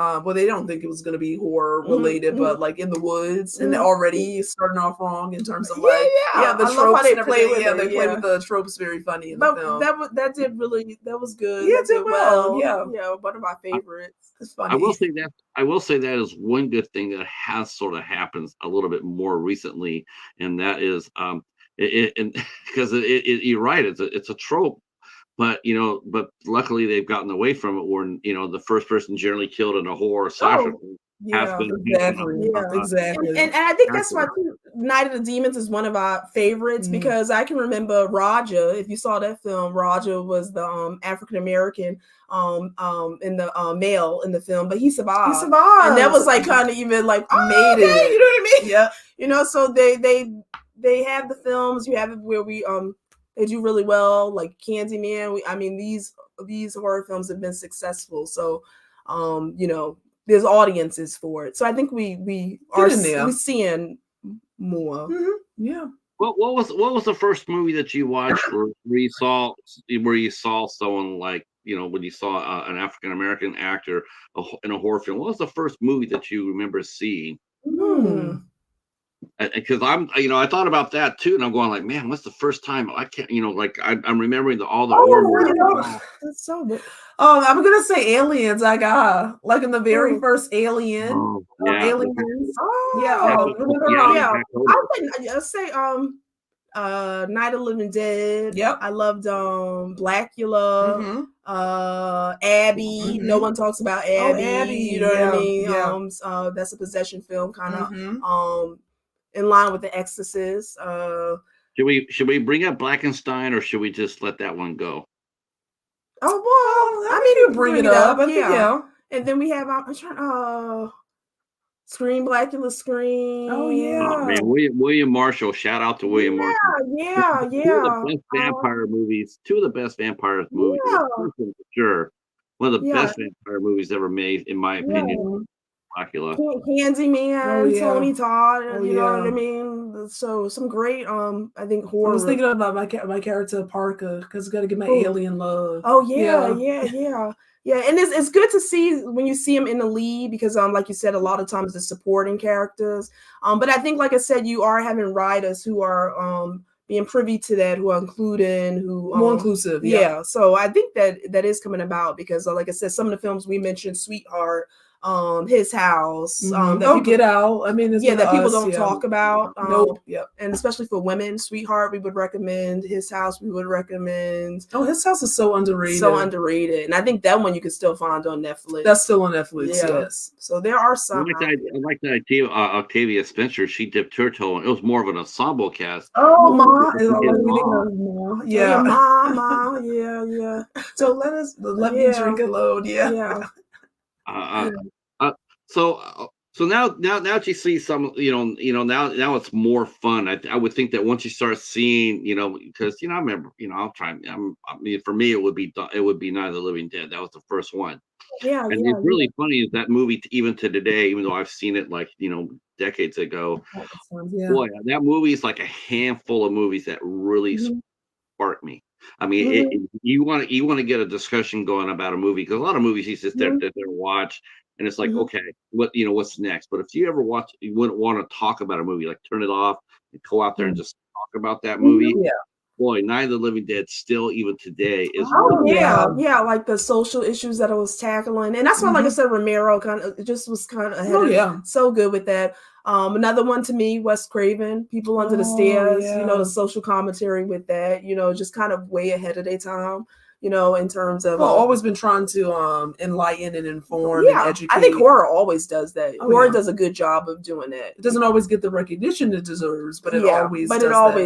well, they don't think it was going to be horror related, but like in the woods, and already starting off wrong in terms of like the tropes. Love how they play with it. They play with the tropes very funny in the film. That was good. Yeah, it did well. Yeah, one of my favorites. It's funny. I will say that is one good thing that has sort of happened a little bit more recently, and that is because you're right, it's a trope. But but luckily they've gotten away from it. Where the first person generally killed in a horror slasher has been exactly. And I think that's why Night of the Demons is one of our favorites because I can remember Raja. If you saw that film, Raja was the African American in the male in the film, but he survived. And that was like kind of even like made it. You know what I mean? Yeah. So they have the films. You have it where we they do really well, like Candyman. These horror films have been successful, so there's audiences for it. So I think we are seeing more. Yeah. What was the first movie that you watched where you saw someone like when you saw an African American actor in a horror film? What was the first movie that you remember seeing? Because I thought about that too, and I'm going like, man, what's the first time I can't, I'm remembering all the horror. That's so good. I'm gonna say Aliens. I got like in the very first Alien. Aliens. I'll say Night of the Living Dead. Yep. I loved Blackula. Abby. No one talks about Abby. Oh, Abby. You know what I mean? Yeah. That's a possession film, kind of in line with The Exorcist. Should we bring up Blackenstein, or should we just let that one go? Oh well, you bring it up. And then we have Scream, Blackula, Scream. Oh yeah. Oh, man, William Marshall. Shout out to William Marshall. Yeah. Two of the best vampire movies. Two of the best vampire movies. For sure. One of the best vampire movies ever made, in my opinion. Blackula. Candyman, Tony Todd. You know what I mean? So some great, I think horror. I was thinking about my character Parker because got to get my alien love. Oh yeah. And it's good to see when you see him in the lead because, like you said, a lot of times the supporting characters. But I think, like I said, you are having writers who are being privy to that, who are including, who more inclusive. Yeah. So I think that is coming about because, like I said, some of the films we mentioned, Sweetheart. His House. Get Out. I mean, that people don't talk about. Nope. And especially for women, Sweetheart, we would recommend. His House, we would recommend. Oh, His House is so underrated. And I think that one you can still find on Netflix. That's still on Netflix. Yes. So there are some. I like the idea of Octavia Spencer. She dipped her toe, and it was more of an ensemble cast. Oh, Ma. Yeah. Ma. Yeah. So let me drink a load. Yeah. So now that you see some, now it's more fun. I would think that once you start seeing, because I remember, for me it would be Night of the Living Dead. That was the first one. And it's really funny is that movie even to today, even though I've seen it like decades ago. Boy, that movie is like a handful of movies that really spark me. I mean, you want to get a discussion going about a movie because a lot of movies you just sit there and watch, and it's like, okay, what's next? But if you ever watch, you wouldn't want to talk about a movie, like turn it off and go out there and just talk about that movie. Boy, Night of the Living Dead still even today is. Like the social issues that it was tackling, and that's why, like I said, Romero was ahead. So good with that. Another one to me, Wes Craven, People Under the Stairs. The social commentary with that. Just kind of way ahead of their time. In terms of always been trying to enlighten and inform and educate. I think horror always does that. Horror does a good job of doing that. It doesn't always get the recognition it deserves, but it always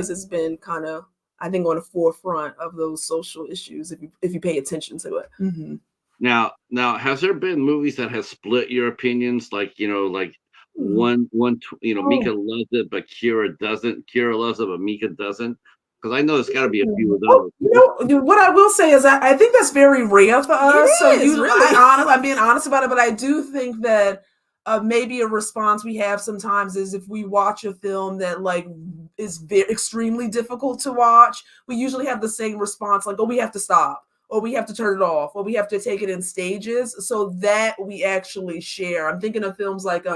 has been kind of, I think, on the forefront of those social issues if you pay attention to it. Now, has there been movies that have split your opinions? Like Meka loves it, but Kira doesn't. Kira loves it, but Meka doesn't. Because I know there's got to be a few of those. What I will say is I think that's very rare for us. I'm being honest about it, but I do think that maybe a response we have sometimes is if we watch a film that like is extremely difficult to watch, we usually have the same response, like, oh, we have to stop, or we have to turn it off, or we have to take it in stages, so that we actually share. I'm thinking of films like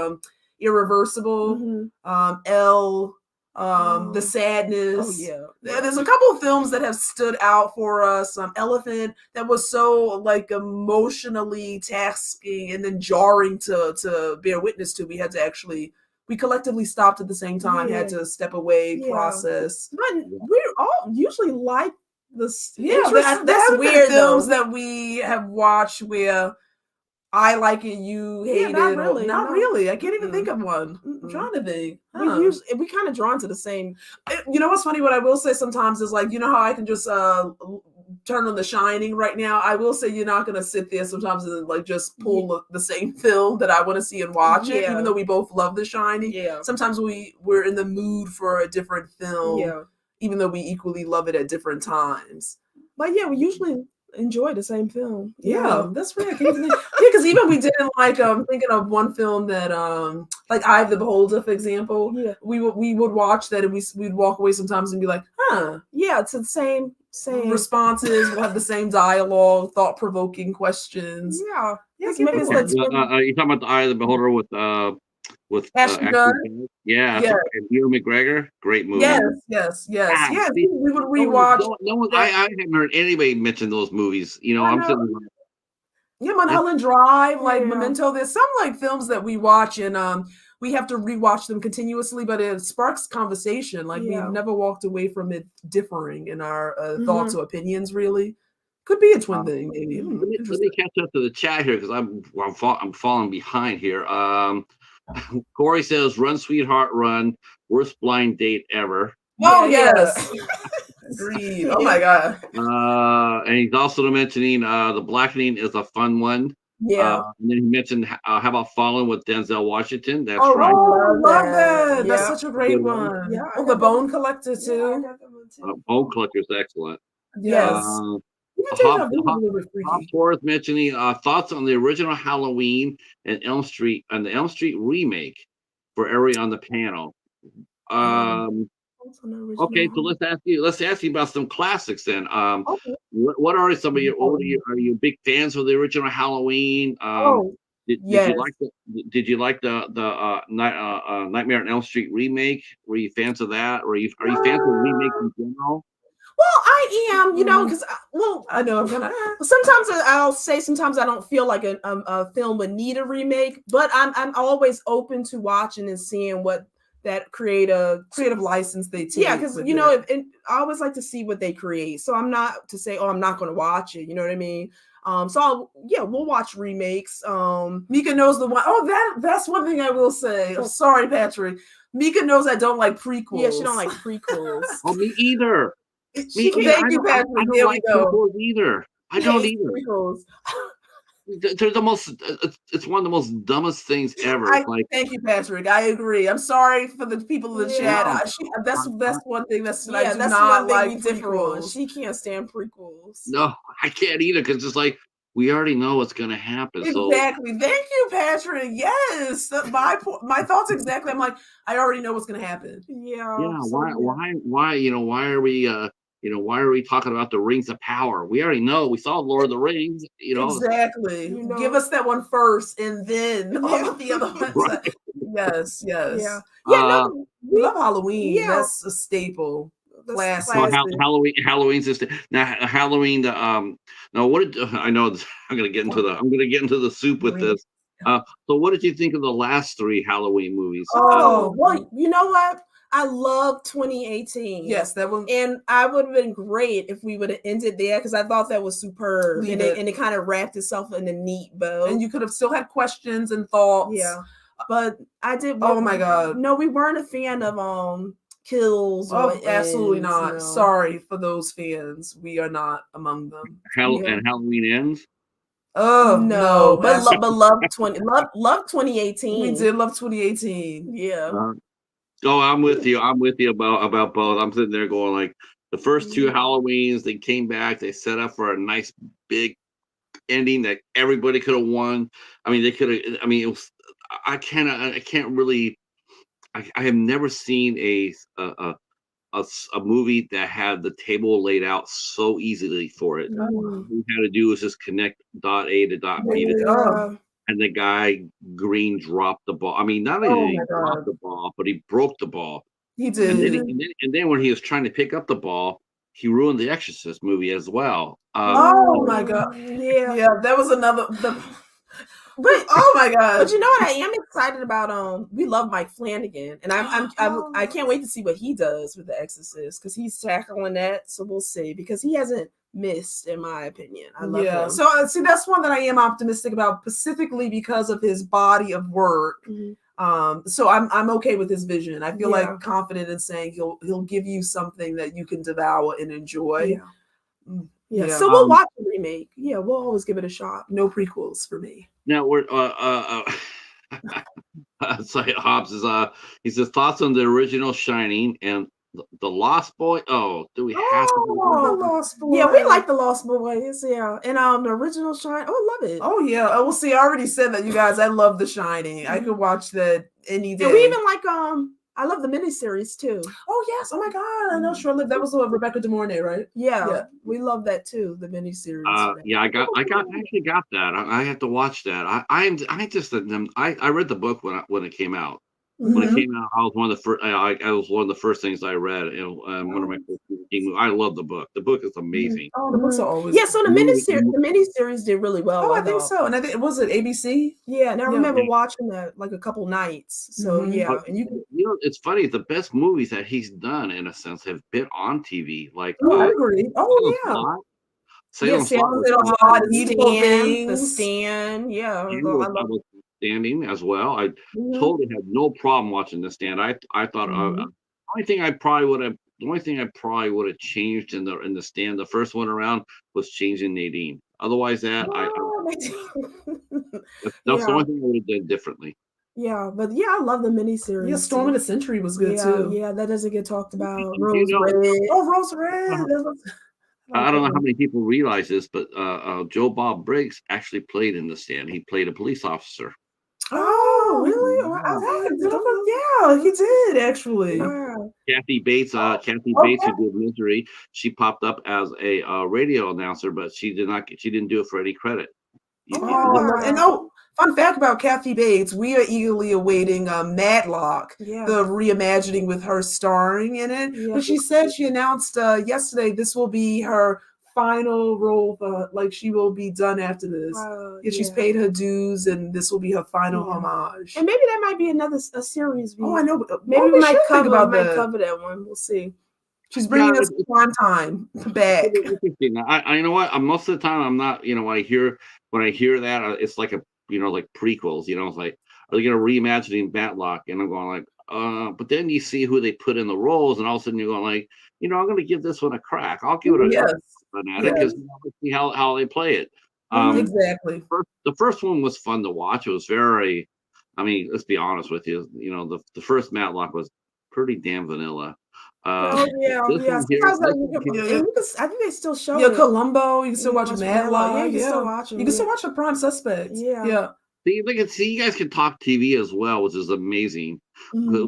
Irreversible, Elle, The Sadness. Oh yeah. There's a couple of films that have stood out for us. Elephant, that was so like emotionally tasking and then jarring to bear witness to. We collectively stopped at the same time, had to step away, process. But we all usually like this. That's weird. Films that we have watched where I like it, you hate it. Not really. I can't even think of one. I'm trying to think. We kind of drawn to the same. You know what's funny? What I will say sometimes is like, you know how I can just turn on The Shining right now? I will say you're not going to sit there sometimes and like just pull the same film that I want to see and watch it, even though we both love The Shining. Yeah. Sometimes we're in the mood for a different film, even though we equally love it at different times. But yeah, we usually enjoy the same film. Yeah, that's right. Because even we didn't like thinking of one film that like Eye of the Beholder, for example. Yeah, we would watch that and we'd walk away sometimes and be like, yeah, it's the same responses. We'll have the same dialogue, thought-provoking questions. Yeah. Maybe it's like you're talking about the Eye of the Beholder with Ashton Gunn. Yeah. And Ewan McGregor, great movie. Yes. We would rewatch. I haven't heard anybody mention those movies. I'm sitting there. Mulholland Drive, like Memento. There's some like films that we watch and we have to rewatch them continuously, but it sparks conversation. Like we've never walked away from it differing in our thoughts or opinions. Really, could be a twin thing. Maybe. Let me catch up to the chat here because I'm falling behind here. Corey says, "Run, sweetheart, run! Worst blind date ever." Oh yes, agreed. Oh my god. And he's also mentioning The Blackening is a fun one. Yeah. And then he mentioned how about Fallen with Denzel Washington. That's right. Oh, love that. Yeah. That's such a great one. Yeah. The Bone Collector too. Bone Collector is excellent. Yes. Forrest mentioning thoughts on the original Halloween and Elm Street and the Elm Street remake for everybody on the panel. Okay, so let's ask you about some classics then. What are some of your are you big fans of the original Halloween? Did you like the Nightmare on Elm Street remake? Were you fans of that? Or are you fans of remakes in general? Well, I am, because I know I'm gonna. Sometimes I'll say sometimes I don't feel like a film would need a remake, but I'm always open to watching and seeing what that creative license they take. Yeah, because I always like to see what they create. So I'm not to say, I'm not going to watch it. You know what I mean? We'll watch remakes. Meka knows the one. That's one thing I will say. I'm sorry, Patrick. Meka knows I don't like prequels. Yeah, she don't like prequels. Oh, me either. Thank you, Patrick. I don't like prequels either. I don't either. Prequels. They're the most. It's one of the most dumbest things ever. Thank you, Patrick. I agree. I'm sorry for the people in the chat. That's one thing that's I do not like prequels. She can't stand prequels. No, I can't either because it's like we already know what's going to happen. Exactly. So. Thank you, Patrick. Yes, my thoughts exactly. I'm like, I already know what's going to happen. Yeah. Yeah. Why? Why are we? Why are we talking about the Rings of Power? We already know. We saw Lord of the Rings. Exactly. Give us that one first, and then all of the other ones. Right. Yes. Yeah. We love Halloween. Yeah. That's a staple. Classic. Halloween's just now. Halloween. Now what did I know? I'm gonna get into the soup with this. So what did you think of the last 3 Halloween movies? Oh, well, you know what? I love 2018. Yes, that one. And I would have been great if we would have ended there because I thought that was superb. And it kind of wrapped itself in a neat bow. And you could have still had questions and thoughts. Yeah. But I did. Oh my God. No, we weren't a fan of kills. Oh, absolutely not. No. Sorry for those fans. We are not among them. And Halloween Ends? Oh no, but love 2018. We did love 2018. Yeah. Oh, I'm with you. I'm with you about both. I'm sitting there going like the first two Halloweens, they came back, they set up for a nice big ending that everybody could have won. I mean, they could have. I mean, it was. I can't really. I have never seen a movie that had the table laid out so easily for it. All we had to do was just connect dot A to dot B to and the guy Green dropped the ball. I mean, not only did he drop the ball, but he broke the ball. He did. And then when he was trying to pick up the ball, he ruined the Exorcist movie as well. Oh my God! Yeah, that was another. But oh my God! But you know what I am excited about? We love Mike Flanagan, and I can't wait to see what he does with the Exorcist because he's tackling that. So we'll see because he hasn't missed, in my opinion. I love him. So see, that's one that I am optimistic about, specifically because of his body of work. So I'm okay with his vision. I feel like confident in saying he'll give you something that you can devour and enjoy. Yeah. So we'll watch the remake. Yeah, we'll always give it a shot. No prequels for me. Now we're sorry, Hobbs is he says thoughts on the original Shining and the Lost Boy. Oh, do we have to? The Lost Boy. Yeah, we like the Lost Boys. Yeah, and the original Shining. Oh, I love it. Oh yeah. Oh, well, see, I already said that, you guys. I love The Shining. I could watch that any day. And we even like I love the miniseries too. Oh yes! Oh my God! I know. Short-lived. That was Rebecca De Mornay, right? Yeah, we love that too. The miniseries. Yeah, I actually got that. I have to watch that. I read the book when it came out. When it came out, I was one of the first. I was one of the first things I read. One of my first movies. I love the book. The book is amazing. Oh, the books are always so the miniseries did really well. Oh, I think so. And I think was it ABC? Yeah, and I remember watching that like a couple nights. So and you know, it's funny. The best movies that he's done, in a sense, have been on TV. Like, I agree. Oh yeah. Salem Slot, The Stand. Yeah, I love Standing as well. I totally had no problem watching The Stand. I thought the only thing I probably would have changed in the Stand the first one around was changing Nadine. Otherwise, that's the only thing I would have done differently. Yeah, but I love the miniseries. Yeah, Storm of the Century was good too. Yeah, that doesn't get talked about. Rose Red. Oh, Rose Red. I don't know how many people realize this, but Joe Bob Briggs actually played in The Stand. He played a police officer. Oh, really? Yeah, he did actually. Kathy Bates, who did Misery, she popped up as a radio announcer, but she didn't do it for any credit. Fun fact about Kathy Bates: we are eagerly awaiting Matlock, the reimagining with her starring in it. Yeah. But she said she announced yesterday this will be her final role. She will be done after this. She's paid her dues, and this will be her final homage. And maybe that might be a series. I know. Maybe we might cover that one. We'll see. She's bringing us prime time back. Interesting. I you know what? Most of the time, I'm not. When I hear that, it's like like prequels. It's like, are they going to reimagine Matlock? And I'm going like, but then you see who they put in the roles, and all of a sudden you're going like, I'm going to give this one a crack. I'll give it a shot because let's see how they play it. Exactly. The first one was fun to watch. It was very, let's be honest with you. The first Matlock was pretty damn vanilla. I think they still show it. Columbo. You can still watch Matlock. Yeah, you can still watch it. You can still watch The Prime Suspects. Yeah. See, you guys can talk TV as well, which is amazing. Because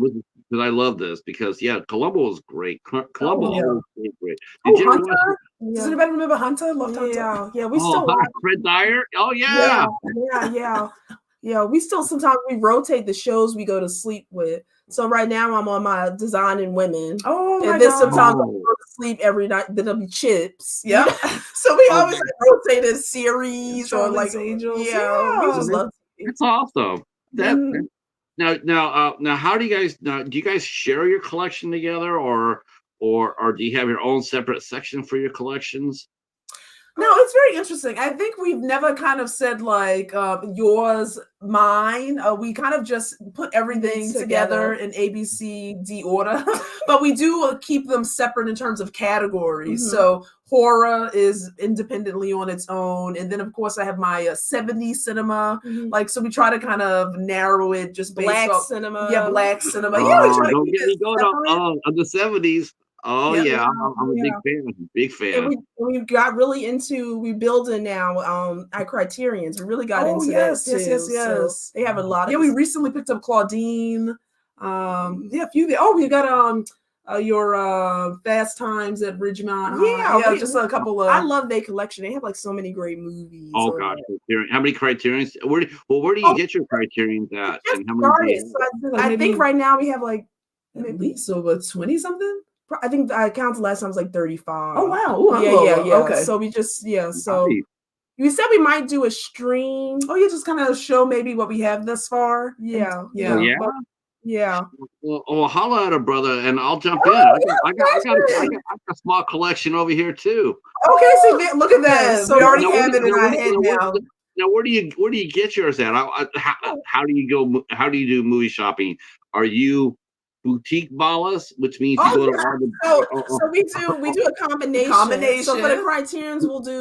I love this. Because Columbo was great. Columbo was great. Did you Hunter? Does anybody remember Hunter? Loved Hunter. Yeah. We still watch Fred Dyer. Oh yeah. Yeah. We still sometimes we rotate the shows we go to sleep with. So right now I'm on my Designing Women. Oh, and then sometimes I go to sleep every night. Then there'll be Chips. Yeah. So we always rotate a series or like Angels. Yeah. We just love it. It's awesome. Now, how do you guys? Do you guys share your collection together, or do you have your own separate section for your collections? No, it's very interesting. I think we've never kind of said like yours, mine. We kind of just put everything together in ABCD order, but we do keep them separate in terms of categories. So horror is independently on its own, and then of course I have my 70s cinema. Like, so we try to kind of narrow it just based black off cinema. Yeah, black cinema. Oh, Yeah, we try to don't keep get me it going on the 70s. Oh yeah, I'm a big fan. And we got really into we building now our criterions. We really got into that too. Yes. So they have a lot of we recently picked up Claudine. A few we got your Fast Times at Ridgemont. Just a couple of. I love their collection. They have like so many great movies. Oh gosh, how many criterions? Where do you get your criterions at? And how many? I think right now we have like at least over 20 something. I think I counted last time was like 35. Oh wow! Yeah. Okay. So we just So we said we might do a stream. Oh yeah, just kind of show maybe what we have thus far. Yeah. Well, holla at a brother, and I'll jump in. I got a small collection over here too. Okay, so look at that. So we already have it in our head now. Now, where do you get yours at? How do you go? How do you do movie shopping? Are you boutique ballas, which means you go to all the. So we do a combination. So for the criterions, we'll do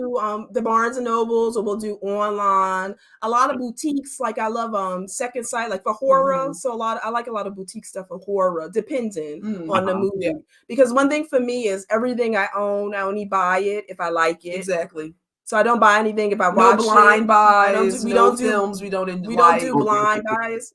the Barnes and Nobles, or we'll do online. A lot of boutiques, like I love Second Sight, like for horror. So I like a lot of boutique stuff for horror, depending on the movie. Because one thing for me is everything I own, I only buy it if I like it. Exactly. So I don't buy anything if I watch blind buys. We don't do films. We don't do blind buys.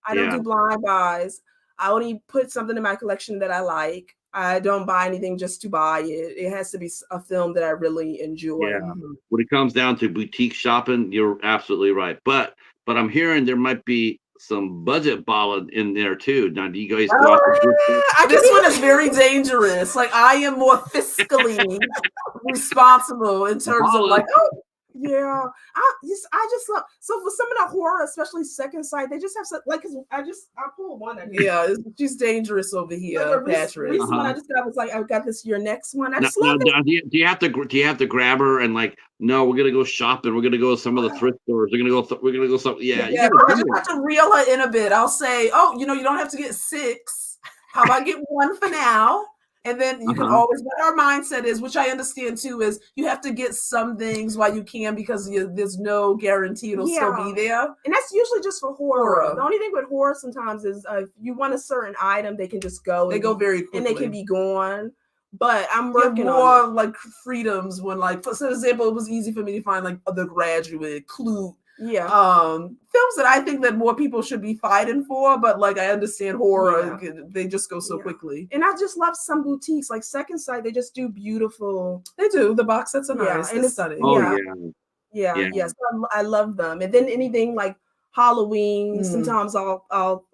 I don't do blind buys. I only put something in my collection that I like. I don't buy anything just to buy it. It has to be a film that I really enjoy. Yeah. When it comes down to boutique shopping, you're absolutely right. But I'm hearing there might be some budget ballad in there too. Now, do you guys go out this one is very dangerous. Like, I am more fiscally responsible in terms of like, yeah, I just love. So for some of the horror, especially Second Sight, they just have I pulled one. She's dangerous over here, Patrick. Recent one I just got was like, I got this your next one. I just love it. Do you have to grab her and like, no, we're gonna go shopping. We're gonna go to some of the thrift stores. We're gonna go some. Yeah. I just have to reel her in a bit. I'll say, you don't have to get 6. How about get 1 for now? And then you can always, but our mindset is, which I understand too, is you have to get some things while you can, because there's no guarantee it'll still be there. And that's usually just for horror. The only thing with horror sometimes is if you want a certain item, they can just go. They go very quickly. And they can be gone. But I'm working more on like freedoms when, like, for example, it was easy for me to find like The Graduate, Clue. Films that I think that more people should be fighting for, but like I understand horror, they just go so quickly. And I just love some boutiques like Second Sight. They just do beautiful. They do. The box sets are nice. And it's stunning. Yes, I love them. And then anything like Halloween. Sometimes I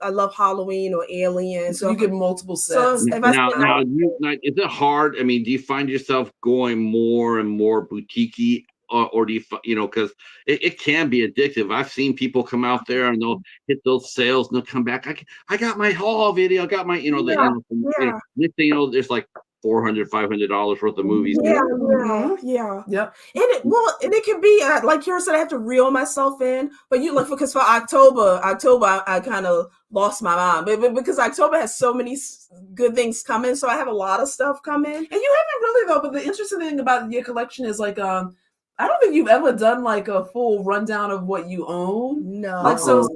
love Halloween or Alien. So you get multiple sets. So now, is it hard? I mean, do you find yourself going more and more boutique-y? Or do you because it can be addictive. I've seen people come out there and they'll hit those sales and they'll come back. I got my haul video. I got my, next thing you know, there's like $400, $500 worth of movies. Yeah. And it can be like Kira said, I have to reel myself in. But because for October, I kind of lost my mind. But because October has so many good things coming, so I have a lot of stuff coming. And you haven't really though. But the interesting thing about your collection is like I don't think you've ever done like a full rundown of what you own. No. Like so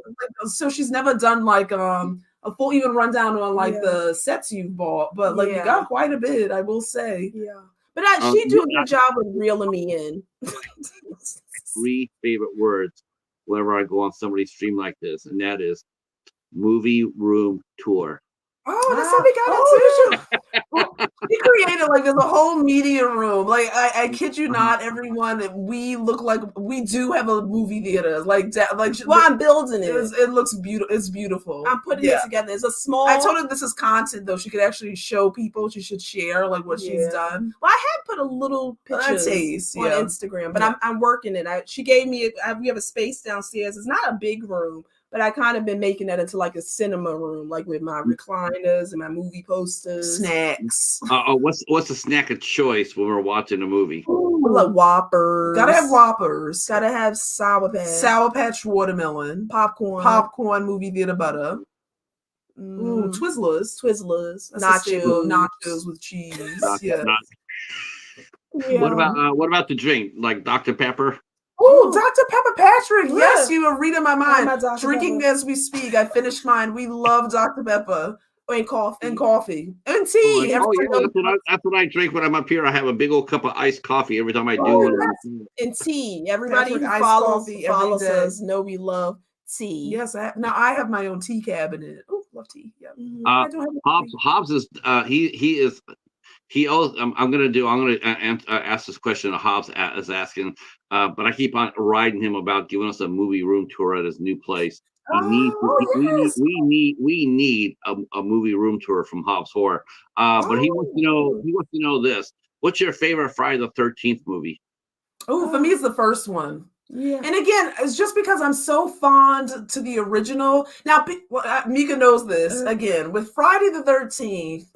she's never done like a full even rundown on like the sets you've bought, but like you got quite a bit, I will say. Yeah. But she do a good job with reeling me in. 3 favorite words whenever I go on somebody's stream like this, and that is movie room tour. Oh, that's how we got it too. He created like there's a whole media room. Like I kid you not, everyone that we look like we do have a movie theater. I'm building it. It looks beautiful. It's beautiful. I'm putting it together. It's a small. I told her this is content though. She could actually show people. She should share like what she's done. Well, I had put a little pictures on Instagram, but I'm working it. She gave me. We have a space downstairs. It's not a big room. But I kind of been making that into like a cinema room, like with my recliners and my movie posters. Snacks. What's a snack of choice when we're watching a movie? Like Whoppers. Gotta have Whoppers. Gotta have Sour Patch. Sour Patch watermelon. Popcorn movie theater butter. Twizzlers. Nachos. Nachos with cheese. What about the drink, like Dr. Pepper? Oh, Dr. Pepper Patrick. Yeah. Yes, you were reading my mind. Drinking Pepper. as we speak. I finished mine. We love Dr. Pepper. And coffee. And coffee. And tea. That's what I drink when I'm up here. I have a big old cup of iced coffee every time I do. And tea. Everybody who follows us know we love tea. Yes, now I have my own tea cabinet. Oh, love tea. Yeah. Hobbs is I'm gonna ask this question. Hobbs is asking, but I keep on riding him about giving us a movie room tour at his new place. We need a movie room tour from Hobbs Horror. But he wants to know this. What's your favorite Friday the 13th movie? Oh, for me, it's the first one. Yeah. And again, it's just because I'm so fond to the original. Now, Meka knows this. Again, with Friday the 13th,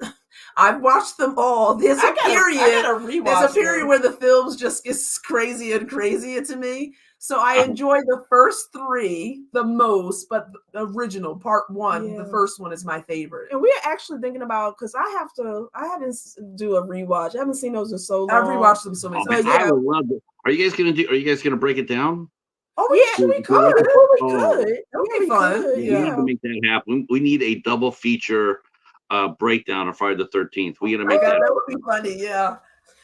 I've watched them all. There's a period where the films just gets crazier and crazier to me. So I enjoy the first three the most, but the original part one, the first one is my favorite. And we're actually thinking about, because I haven't do a rewatch. I haven't seen those in so long. I've rewatched them so many times. I would love it. Are you guys gonna break it down? Oh, yeah, we could. That would be fun. We need to make that happen. We need a double feature breakdown of Friday the 13th. We gotta make that. That would be funny, yeah.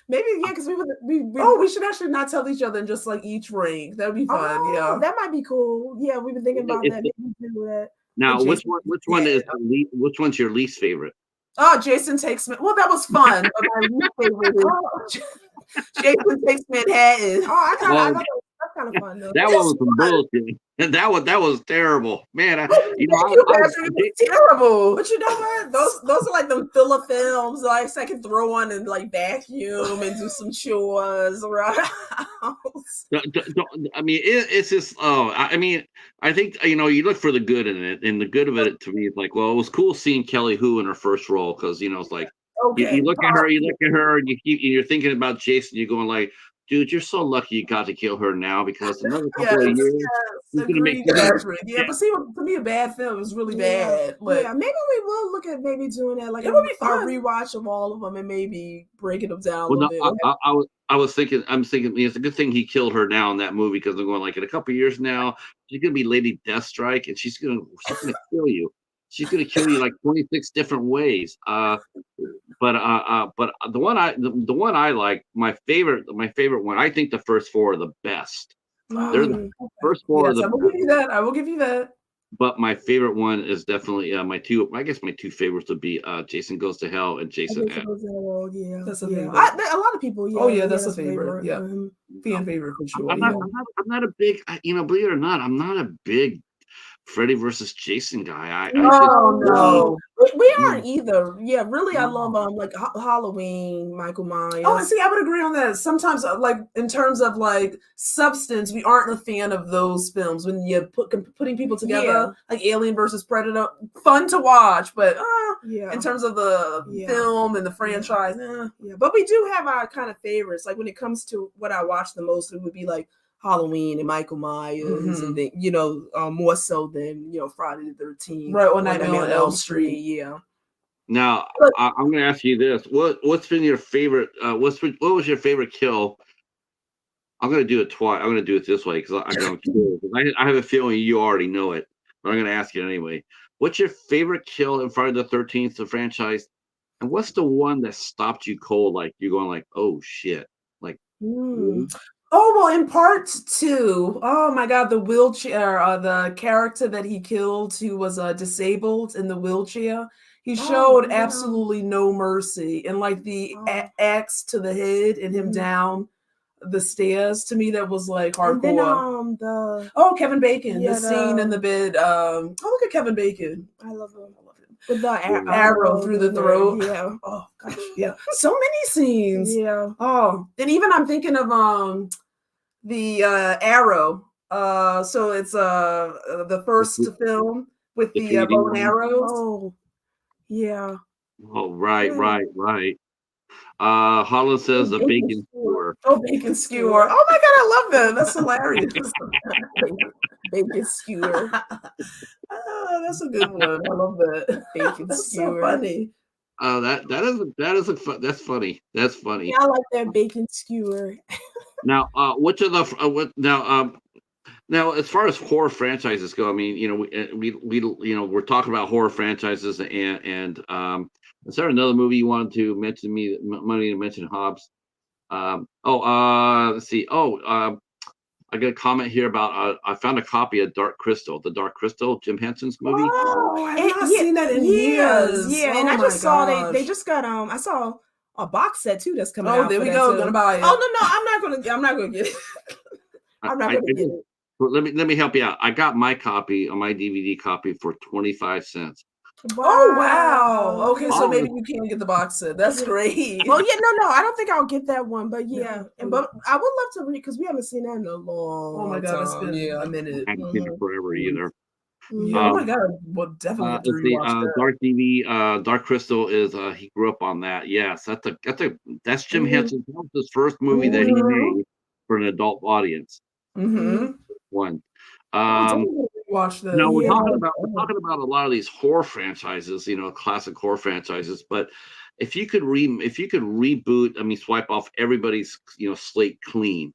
Maybe, because we should actually not tell each other and just like each rank. That would be fun, yeah. That might be cool. Yeah, we've been thinking about that. Maybe we do that. Now, which one's your least favorite? Oh, Jason Takes Well, that was fun. But my least favorite is Jason Takes Manhattan. Oh, that's kind of fun though. That one was some bullshit. And that was terrible, man. It was terrible. But you know what? Those are like the filler films. Like I can throw on and like vacuum and do some chores around the house. I mean, it's just. I think you look for the good in it, and the good of it to me is like, well, it was cool seeing Kelly Hu in her first role because it's like you look at her, and you're thinking about Jason. You're going like, dude, you're so lucky you got to kill her now because another couple of years. But see, to me, a bad film is really bad. Maybe we will look at maybe doing that, like it would be fun. A rewatch of all of them and maybe breaking them down a little bit. I'm thinking it's a good thing he killed her now in that movie because I'm going like in a couple of years now she's gonna be Lady Deathstrike and she's gonna kill you. She's gonna kill you like 26 different ways. But the one I like, my favorite one, I think the first four are the best. They're the first four. Yes, I will give you that. But my favorite one is definitely my two favorites would be Jason Goes to Hell and Jason. That's a favorite. A lot of people. Yeah, oh yeah, that's a favorite. Yeah, fan favorite for sure. I'm not a big. Believe it or not, I'm not a big Freddy versus Jason guy. No. We aren't either. Yeah, really, I love like Halloween, Michael Myers. Oh, and see, I would agree on that. Sometimes, like in terms of like substance, we aren't a fan of those films when you're putting people together, like Alien versus Predator. Fun to watch, but in terms of the film and the franchise, But we do have our kind of favorites. Like when it comes to what I watch the most, it would be like Halloween and Michael Myers, and then more so than Friday the 13th, right? Or Nightmare on Elm Street. Yeah. Now I'm going to ask you this: what's been your favorite? What was your favorite kill? I'm going to do it twice. I'm going to do it this way because I have a feeling you already know it, but I'm going to ask you anyway. What's your favorite kill in Friday the 13th, the franchise, and what's the one that stopped you cold? Like you're going like, oh shit, like. Oh, well, in part 2, oh my God, the wheelchair, the character that he killed who was disabled in the wheelchair, he showed absolutely no mercy. And like the axe to the head and him down the stairs, to me, that was like hardcore. Then, Kevin Bacon, the scene in the bed. Look at Kevin Bacon. I love him. With the arrow through the throat. Yeah. Oh gosh. Yeah. So many scenes. Yeah. Oh, and even I'm thinking of the arrow. So it's the first film with the bow and arrows. Oh, yeah. Oh, right. Holland says the bacon skewer. Oh, bacon skewer. Oh my God, I love that. That's hilarious. Bacon skewer. Oh, that's a good one. I love that. Bacon That's skewer. So funny. That's funny. That's funny. Yeah, I like that bacon skewer. Now, which of the what now as far as horror franchises go, I mean, we're talking about horror franchises, and is there another movie you wanted to mention me? Money to mention Hobbs. Let's see. I got a comment here about I found a copy of Dark Crystal, the Dark Crystal, Jim Henson's movie. Oh, I've not seen that in years. Yeah, and I just saw they just got I saw a box set too that's coming out. Oh, there we go. Gonna buy it. Oh no, I'm not gonna get it. I'm not gonna get it. Well, let me help you out. I got my copy on my DVD copy for 25 cents. Wow. Oh wow! Okay, so maybe you can get the box set. That's great. Oh yeah, no, I don't think I'll get that one, but yeah, but I would love to read because we haven't seen that in a long. Oh my god, it's been a minute. I haven't seen it forever either. Yeah, oh my god, well definitely have to rewatch that. Dark Crystal is he grew up on that. Yes, that's Jim Henson. That was his first movie that he made for an adult audience. One. Watch that. No, we're talking about a lot of these horror franchises, classic horror franchises. But if you could reboot, I mean, swipe off everybody's, slate clean,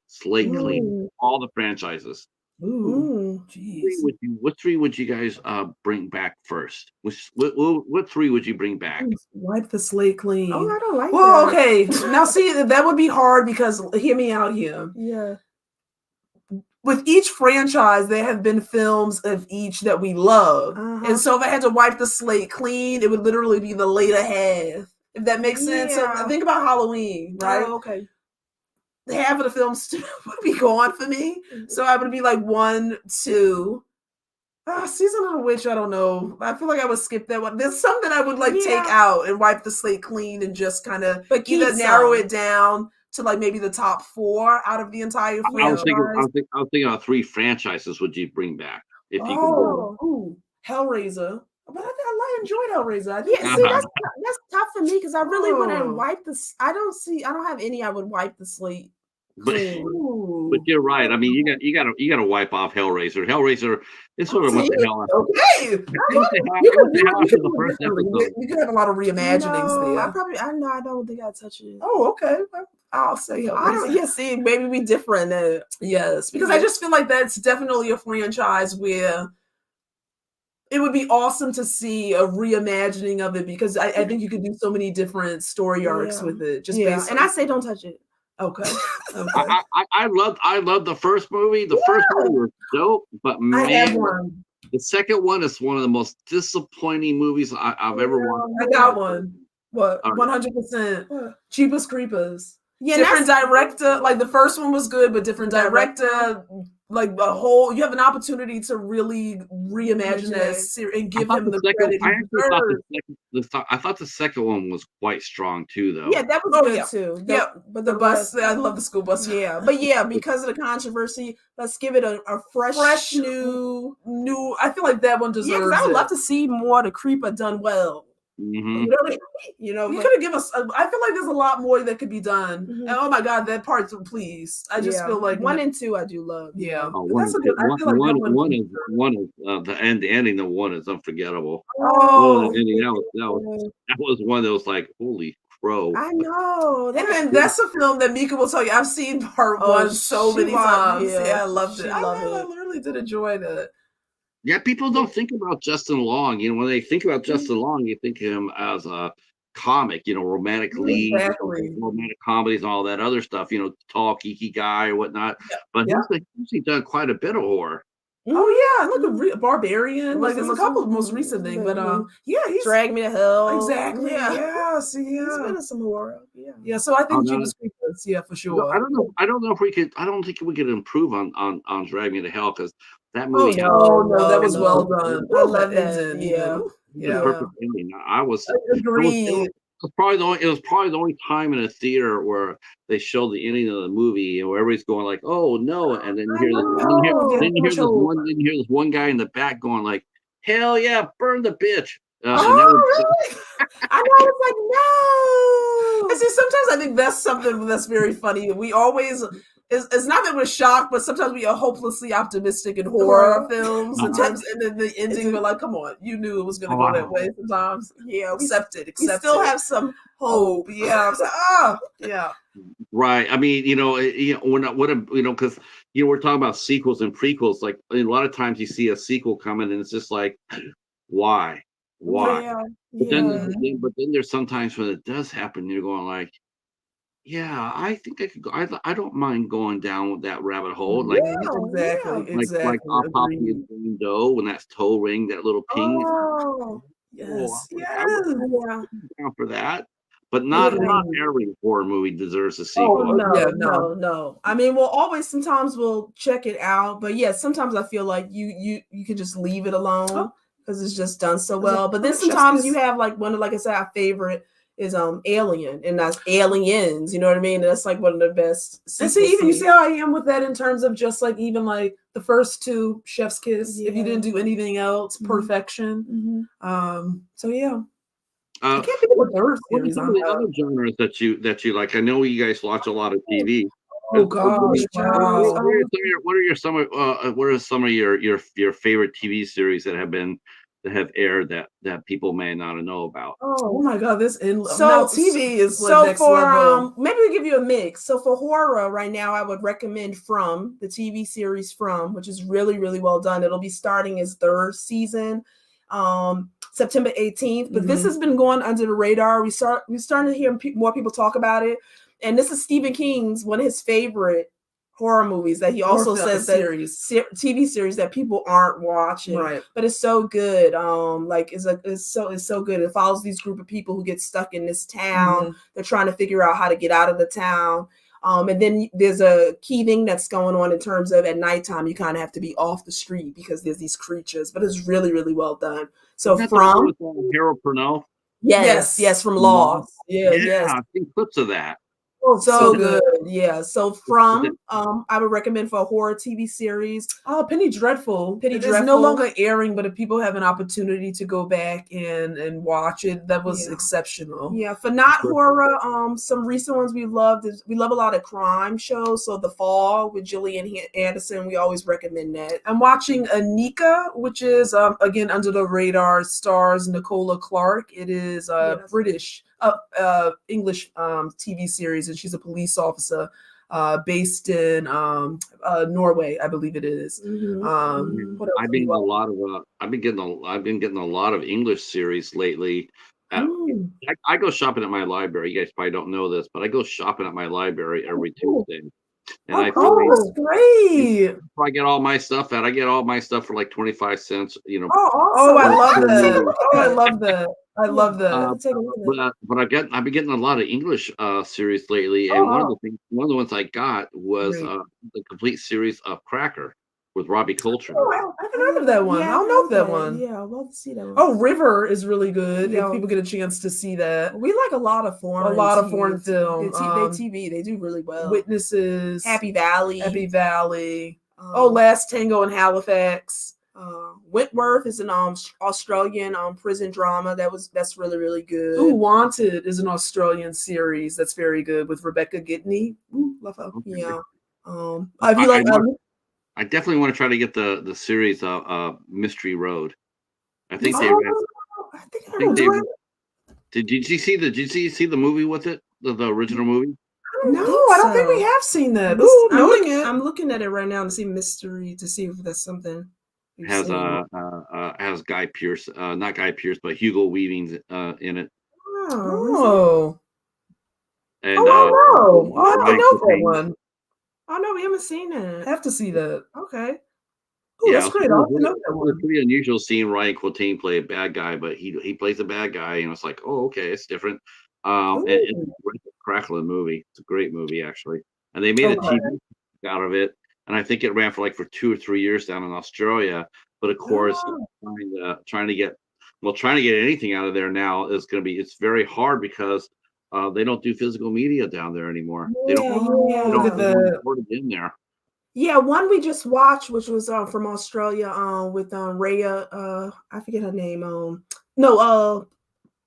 all the franchises. Ooh, geez. What three would you guys bring back first? What three would you bring back? Wipe the slate clean. Oh, I don't like that. Well, okay. Now, see, that would be hard because hear me out here. Yeah. With each franchise, there have been films of each that we love. And so if I had to wipe the slate clean, it would literally be the later half. If that makes sense. So think about Halloween, right? Oh, okay. Half of the films would be gone for me. So I would be like 1, 2. Season of the Witch, I don't know. I feel like I would skip that one. There's something I would take out and wipe the slate clean and just kind of either narrow it down to like maybe the top 4 out of the entire franchise. I was thinking of 3 franchises would you bring back if you could. Hellraiser. But I enjoyed Hellraiser. See, that's tough for me because I really wouldn't wipe this. I don't have any I would wipe the slate. But you're right. I mean, you got to wipe off Hellraiser. Hellraiser is sort of what the hell. Okay, you could have a lot of reimaginings there. I don't think I'd touch it. Oh, okay. I'll say Hellraiser. See, maybe we different. Yes, because I just feel like that's definitely a franchise where it would be awesome to see a reimagining of it because I think you could do so many different story arcs with it. And I say don't touch it. Okay. I love the first movie. The first movie was dope, but man, the second one is one of the most disappointing movies I've ever watched. I got one. What? 100%. Jeepers Creepers. Yeah, different director. Like the first one was good, but different director. Like a whole, you have an opportunity to really reimagine that series and give him the credit. I thought the second one was quite strong too, though. Yeah, that was good too. But the bus, I love the school bus. Yeah, but because of the controversy, let's give it a fresh new. I feel like that one deserves. Yeah, because I would love to see more of the Creeper done well. Mm-hmm. You could have given us. I feel like there's a lot more that could be done. Mm-hmm. And oh my god, that part, please! I just feel like 1 and 2 I do love. Yeah, one is the ending of 1 is unforgettable. That was one that was like holy crow. I know. And then that's a film that Mika will tell you. I've seen part 1 so many times. Yeah, I loved it. I literally did enjoy that. Yeah, people don't think about Justin Long. When they think about Justin Long, you think of him as a comic, romantic lead, romantic comedies, and all that other stuff. Tall, geeky guy or whatnot. Yeah. But he's actually done quite a bit of horror. Oh yeah, look at Barbarian. Like there's a couple of most recent things, but he's Drag Me to Hell. Exactly. Yeah. He's been in some horror. Yeah. So I think Jeepers Creepers, for sure. I don't know if we could. I don't think we could improve on Drag Me to Hell because that movie. That was well done. I love that. Yeah. Perfect ending. I agree. It was probably the only time in a theater where they showed the ending of the movie and where everybody's going like, "Oh no!" And then you hear this one guy in the back going like, "Hell yeah, burn the bitch!" Really? I know. It's like no. And see, sometimes I think that's something that's very funny. We always it's not that we're shocked, but sometimes we are hopelessly optimistic in horror films. Sometimes, and then the ending, we're like, come on, you knew it was going to go that way. Sometimes, yeah, accept it. We still have some hope. Yeah, yeah. Right. I mean, because we're talking about sequels and prequels. Like a lot of times, you see a sequel coming, and it's just like, why? Yeah, But then there's sometimes when it does happen, you're going like, yeah, I think I could go. I don't mind going down that rabbit hole. Like exactly. I'll pop the green dough when that's toe ring, that little ping. Oh, yes. I would down for that. But not every horror movie deserves a sequel. Oh, no. I mean, sometimes we'll check it out, but yeah, sometimes I feel like you can just leave it alone because it's just done so well. But then sometimes you have like I said, our favorite is Alien, and that's Aliens. You know what I mean? That's like one of the best. And see, even you see how I am with that in terms of just like even like the first two, Chef's Kiss. If you didn't do anything else, perfection. So yeah. I can't think of a third series on the other genres that you like. I know you guys watch a lot of TV. Oh gosh! Wow. What are some of your favorite TV series that have aired that people may not know about? Oh my God! Now TV is like next level. Maybe we give you a mix. So for horror right now, I would recommend From, the TV series From, which is really really well done. It'll be starting its third season. September 18th, but this has been going under the radar. We're starting to hear more people talk about it, and this is Stephen King's one of his favorite horror movies that he also says that TV series that people aren't watching, right? But it's so good. It's so good. It follows these group of people who get stuck in this town. They're trying to figure out how to get out of the town. And then there's a key thing that's going on in terms of at nighttime, you kind of have to be off the street because there's these creatures, but it's really, really well done. So From Harold Purnell. Yes, from Lost. I've seen clips of that. Oh, so good. Yeah. So From, I would recommend for a horror TV series. Oh, Penny Dreadful. It's no longer airing, but if people have an opportunity to go back and watch it, that was exceptional. Yeah. For not horror, some recent ones we love a lot of crime shows. So The Fall with Gillian Anderson, we always recommend that. I'm watching Anika, which is again under the radar, stars Nicola Clark. It is British. English TV series, and she's a police officer based in Norway, I believe it is. I've been getting a lot of English series lately. I go shopping at my library. You guys probably don't know this, but I go shopping at my library every Tuesday. And that's great. I get all my stuff out. I get all my stuff for like 25 cents. I love that. I love that. I love that. But I've been getting a lot of English series lately, and one of the ones I got was the complete series of Cracker with Robbie Coltrane. Oh, I haven't heard of that one. I don't know that one. Yeah, I'd love to see that one. Oh, River is really good. If people get a chance to see that, we like a lot of foreign film. They do really well. Witnesses, Happy Valley. Last Tango in Halifax. Wentworth is an Australian prison drama that's really really good. Ooh, Wanted is an Australian series that's very good with Rebecca Gidney. Love her. Yeah. I definitely want to try to get the series Mystery Road. I think Did you see the movie with it? The original movie? No, I don't think we have seen that. I'm looking at it right now to see Mystery, to see if that's something. Has Guy Pearce, not Guy Pearce, but Hugo Weaving in it. Oh. And I know that one. Oh no, we haven't seen it. I have to see that. Okay. Oh, that's great. I know that one. It's pretty unusual seeing Ryan Quatain play a bad guy, but he plays a bad guy, and it's like, oh, okay, it's different. And it's a crackling movie. It's a great movie, actually. And they made a TV out of it, and I think it ran for 2 or 3 years down in Australia. But of course, trying to get anything out of there now is going to be, it's very hard because they don't do physical media down there anymore. They don't put it in there. Yeah, one we just watched, which was from Australia, with Rhea. I forget her name.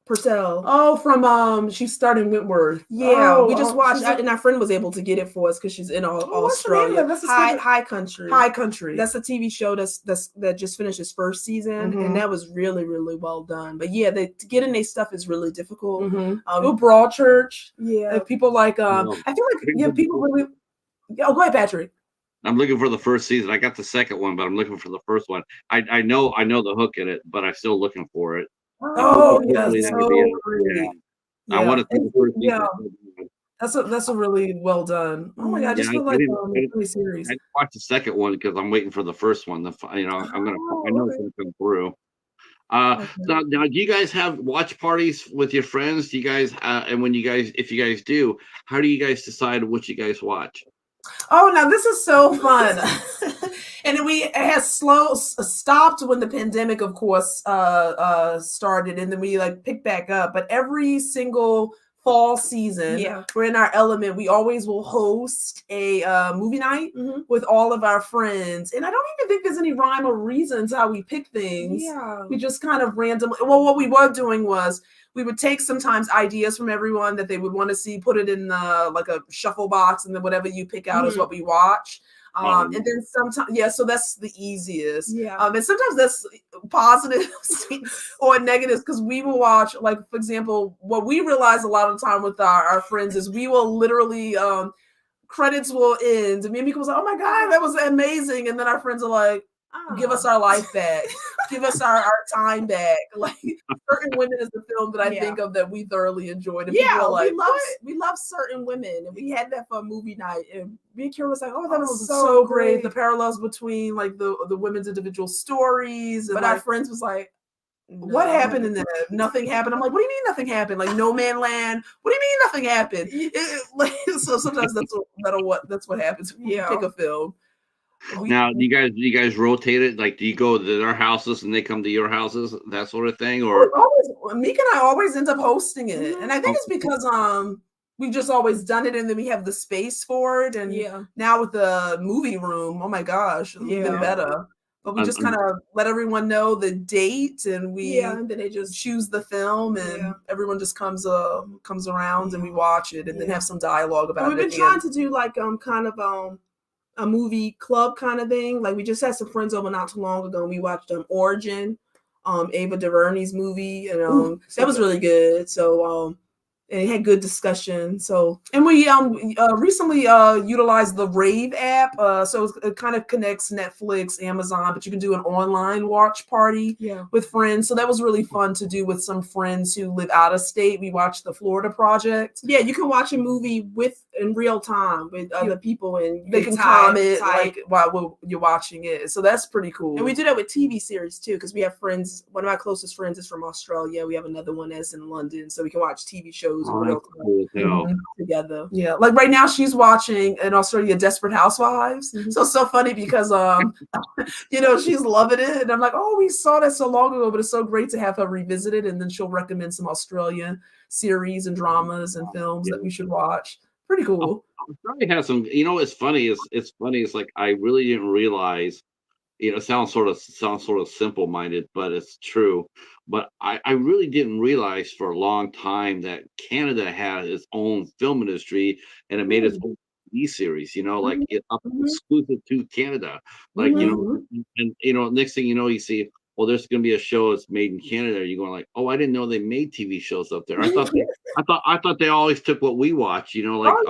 Purcell. Oh, from she started in Wentworth. Yeah, oh, we just watched, and our friend was able to get it for us because she's in Australia. That's High Country. High Country. That's a TV show that just finished its first season, and that was really, really well done. But yeah, getting their stuff is really difficult. Broadchurch. Yeah, people like I feel like people really. Oh, go ahead, Patrick. I'm looking for the first season. I got the second one, but I'm looking for the first one. I know the hook in it, but I'm still looking for it. Oh, yes. I want to see the first season. Yeah. That's a really well done. Oh my god, I just feel like really series. I watched the second one because I'm waiting for the first one. I know it's gonna come through. Now, do you guys have watch parties with your friends? Do you guys and if you guys do, how do you guys decide what you guys watch? Oh, now this is so fun. And it has stopped when the pandemic, of course, started, and then we like picked back up. But every single fall season, we're in our element. We always will host a movie night with all of our friends, and I don't even think there's any rhyme or reason to how we pick things. Yeah, we just kind of randomly. Well, what we were doing was we would take sometimes ideas from everyone that they would want to see, put it in like a shuffle box, and then whatever you pick out is what we watch. And then sometimes, so that's the easiest. Yeah. And sometimes that's positive or negative because we will watch, like, for example, what we realize a lot of the time with our friends is we will literally, credits will end. And me and Mika was like, oh my God, that was amazing. And then our friends are like, give us our life back. Give us our time back. Like Certain Women is the film that I think of that we thoroughly enjoyed. And like, we love Certain Women, and we had that for a movie night. And me and Kira was like, oh, that was so great. The parallels between like the women's individual stories. And, but our friends was like, what happened in that? Nothing happened. I'm like, what do you mean nothing happened? Like No Man Land. What do you mean nothing happened? So sometimes that's what happens when you pick a film. Now, do you guys rotate it? Like, do you go to their houses and they come to your houses, that sort of thing? Or Meek and I always end up hosting it, and I think it's because we've just always done it, and then we have the space for it, and now with the movie room, oh my gosh, it's even better. But we just kind of let everyone know the date, and and then they just choose the film, and everyone just comes around and we watch it, and then have some dialogue about it. We've been trying to do like kind of a movie club kind of thing. Like we just had some friends over not too long ago, and we watched Origin, Ava DuVernay's movie, and that was really good. So and it had good discussion. So, and we recently utilized the Rave app. So it kind of connects Netflix, Amazon, but you can do an online watch party with friends. So that was really fun to do with some friends who live out of state. We watched The Florida Project. Yeah, you can watch a movie in real time with other people, and they can comment like while you're watching it. So that's pretty cool. And we do that with TV series too, because we have friends. One of my closest friends is from Australia. We have another one that's in London, so we can watch TV shows together. Yeah, like right now she's watching in Australia Desperate Housewives. So it's so funny because she's loving it, and I'm like, oh, we saw that so long ago, but it's so great to have her revisit it, and then she'll recommend some Australian series and dramas and films that we should watch. Pretty cool. Australia has some. It's funny. It's funny. It's like I really didn't realize. It sounds sort of simple-minded, but it's true. But I really didn't realize for a long time that Canada had its own film industry, and it made its own TV series. Like it's exclusive to Canada. Like and next thing you see, well, there's going to be a show that's made in Canada. You're going like, oh, I didn't know they made TV shows up there. I thought they always took what we watch. Exactly.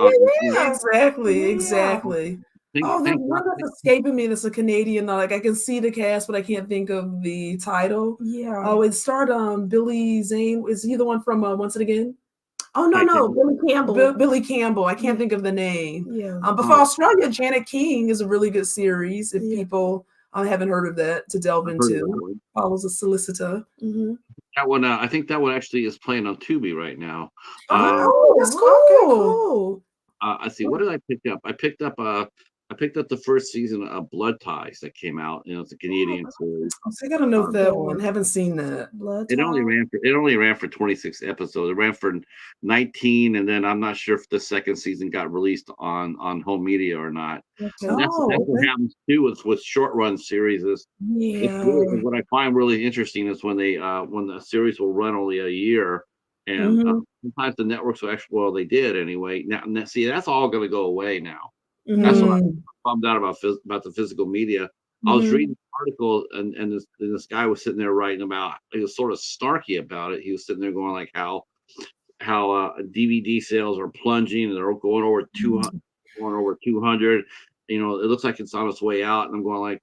The one that's escaping me that's a Canadian. Like I can see the cast, but I can't think of the title. Yeah. Oh, it starred Billy Zane. Is he the one from Once and Again? Oh no, Billy Campbell. Billy Campbell. I can't think of the name. Yeah. But for Australia, Janet King is a really good series. If people haven't heard of that, to delve into. Follows a solicitor. That one, I think that one actually is playing on Tubi right now. Oh, that's cool. I see. What did I pick up? I picked up I picked up the first season of Blood Ties that came out. You know, it's a Canadian series. I gotta note that one. Haven't seen that. It only ran for 26 episodes. It ran for 19, and then I'm not sure if the second season got released on home media or not. Okay. And that's what happens too with short run series. It's really, what I find really interesting is when the series will run only a year, and sometimes the networks will actually, well, they did anyway. Now see, that's all going to go away now. That's what I'm bummed out about the physical media. I was reading an article, and this guy was sitting there writing about. He was sort of snarky about it. He was sitting there going like how DVD sales are plunging and they're going over 200. You know, it looks like it's on its way out, and I'm going like,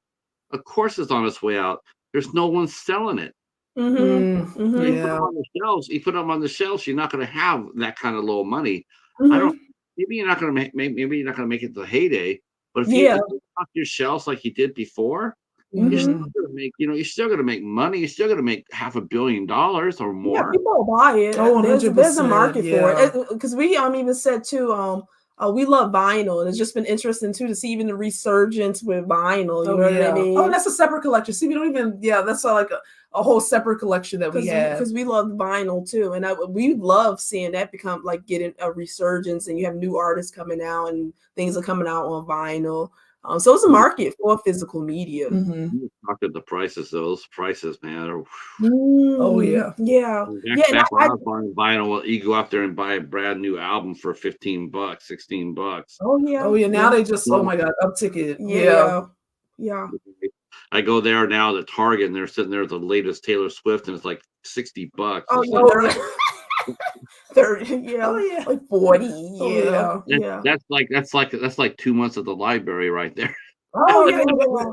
of course it's on its way out. There's no one selling it. You put them on the shelves. You put them on the shelves. You're not going to have that kind of low money. I don't. Maybe you're not going to maybe you're not going to make it the heyday. But if you off your shelves like you did before, you're still going to make. You know, you're still going to make money. You're still going to make $500 million or more. Yeah, people will buy it. Oh, there's a market for it. Because we even said too. We love vinyl, and it's just been interesting too to see even the resurgence with vinyl. You know what I mean? Oh, and that's a separate collection. See, we don't even. Yeah, that's like a whole separate collection that we have because we love vinyl too, and we love seeing that become like getting a resurgence, and you have new artists coming out, and things are coming out on vinyl. So it's a market for physical media. Look at the prices. Those prices, man. Oh yeah. Back when I was buying vinyl, you go out there and buy a brand new album for $15, $16. Oh yeah. Now they just oh my god, uptick it. Yeah. I go there now to Target, and they're sitting there with the latest Taylor Swift, and it's like $60. Oh yeah. 30, like 40. That's like 2 months at the library right there.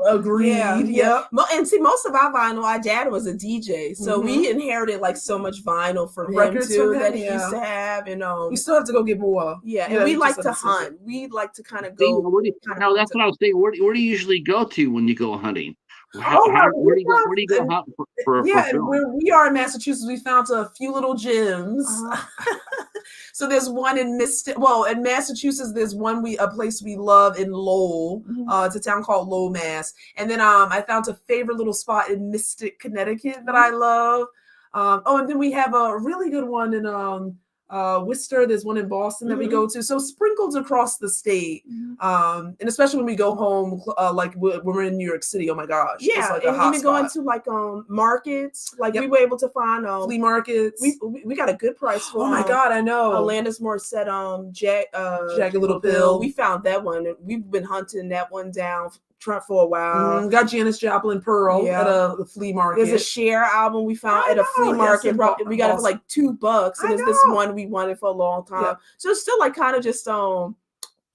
Agreed. And see, most of our vinyl, our dad was a DJ, so we inherited like so much vinyl from him too that he used to have, and we still have to go get more. And we like to hunt. We like to kind of go. That's what I was saying. Where do you usually go to when you go hunting? Where do you go hunt for film? Where we are in Massachusetts, we found a few little gems. So there's one in in Massachusetts, there's a place we love in Lowell. It's a town called Lowell, Mass. And then I found a favorite little spot in Mystic, Connecticut that I love. And then we have a really good one in Worcester. There's one in Boston that we go to. So sprinkled across the state. And especially when we go home, like when we're in New York City, oh my gosh. Yeah, like and even going to like markets, like we were able to find flea markets. We got a good price for. Oh my god, I know. Alanis Morissette, Jagged Little Pill. We found that one, and we've been hunting that one down for a while. Got Janis Joplin Pearl at the flea market. There's a Cher album we found at a flea market. We got it for like $2, and it's this one we wanted for a long time. So it's still like kind of just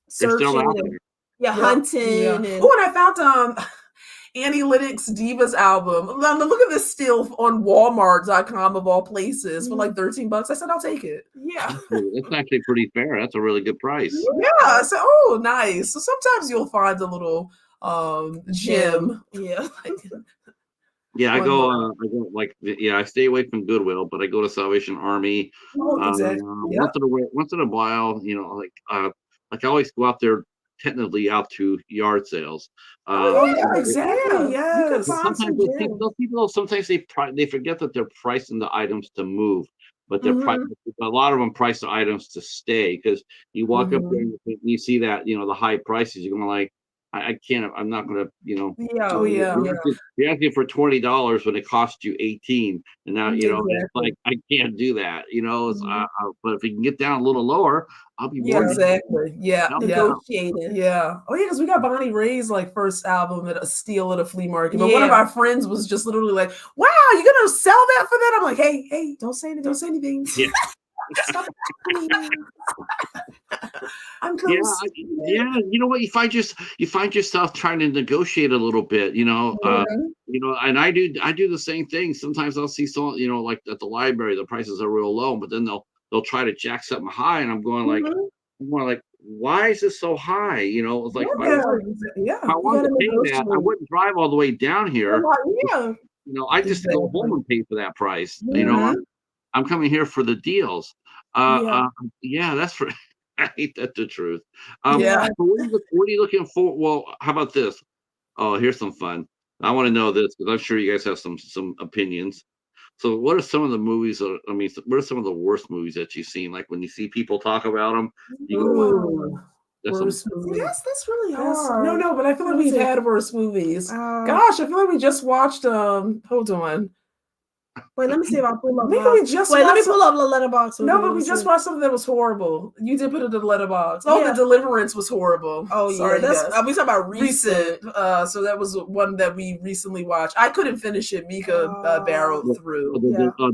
searching, hunting. And I found Annie Lennox Divas album. Look at this still on Walmart.com of all places for like $13. I said I'll take it. Yeah, it's actually pretty fair. That's a really good price. Yeah. So nice. So sometimes you'll find a little gym. I stay away from Goodwill, but I go to Salvation Army. Exactly. Once in a while, I always go out there tentatively out to yard sales. Exactly. Yes. Sometimes those people sometimes they forget that they're pricing the items to move, but they're a lot of them price the items to stay, because you walk up there and you see that the high prices, you're going like, I can't. I'm not going to. You're asking for $20 when it cost you 18, and now it's like I can't do that. But if we can get down a little lower, I'll be more. Exactly. Negotiating. Yeah. Oh yeah, because we got Bonnie Ray's like first album at a steal at a flea market. But one of our friends was just literally like, "Wow, you're gonna sell that for that?" I'm like, "Hey, don't say anything. Don't say anything." Yeah. I'm close. You know what? You find yourself trying to negotiate a little bit. And I do the same thing. Sometimes I'll see someone, like at the library, the prices are real low, but then they'll try to jack something high, and I'm going like, why is this so high? It's like, if I wanted to pay that, I wouldn't drive all the way down here. I just go home and pay for that price. I'm coming here for the deals. That's Ain't that the truth? Yeah. So what are you looking for? Well, how about this? Oh, here's some fun. I want to know this because I'm sure you guys have some opinions. So, what are some of the movies? I mean, what are some of the worst movies that you've seen? Like when you see people talk about them, you go, Ooh. "That's some." Worst movie. That's really hard. No, but I feel like we've had worse movies. Gosh, I feel like we just watched. Hold on. Wait, let me see if I pull up. Maybe we just wait. Let me pull up the letterbox. No, but we just watched something that was horrible. You did put it in the letterbox. Oh, The Deliverance was horrible. Oh, sorry. yeah. That's we talking about recent. So that was one that we recently watched. I couldn't finish it. Mika barreled through.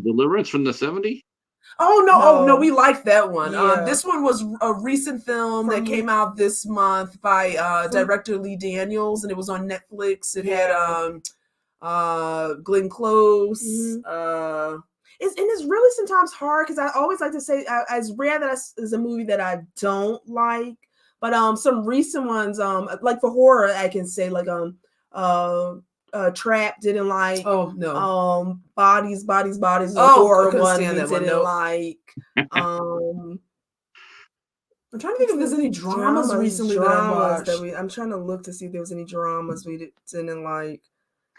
Deliverance from the '70s. Oh no, we liked that one. Yeah. This one was a recent film that came out this month by director Lee Daniels, and it was on Netflix. It had Glenn Close. It's really sometimes hard because I always like to say it's rare that is a movie that I don't like, but some recent ones like for horror I can say like Trap didn't like. Oh no. Bodies horror one we that didn't like. I'm trying to think if there's any dramas recently that I watched. I'm trying to look to see if there was any dramas we didn't like.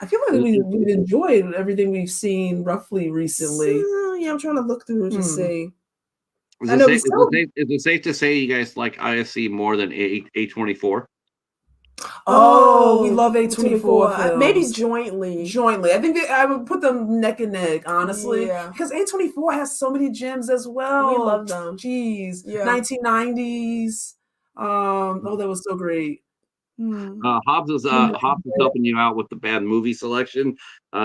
I feel like we've enjoyed everything we've seen roughly recently. Yeah, I'm trying to look through to see. Is it safe to say you guys like IFC more than A24? Oh, we love A24. Maybe jointly. I think I would put them neck and neck, honestly. Yeah. Because A24 has so many gems as well. We love them. Jeez. Yeah. 1990s. That was so great. Hobbs is helping you out with the bad movie selection.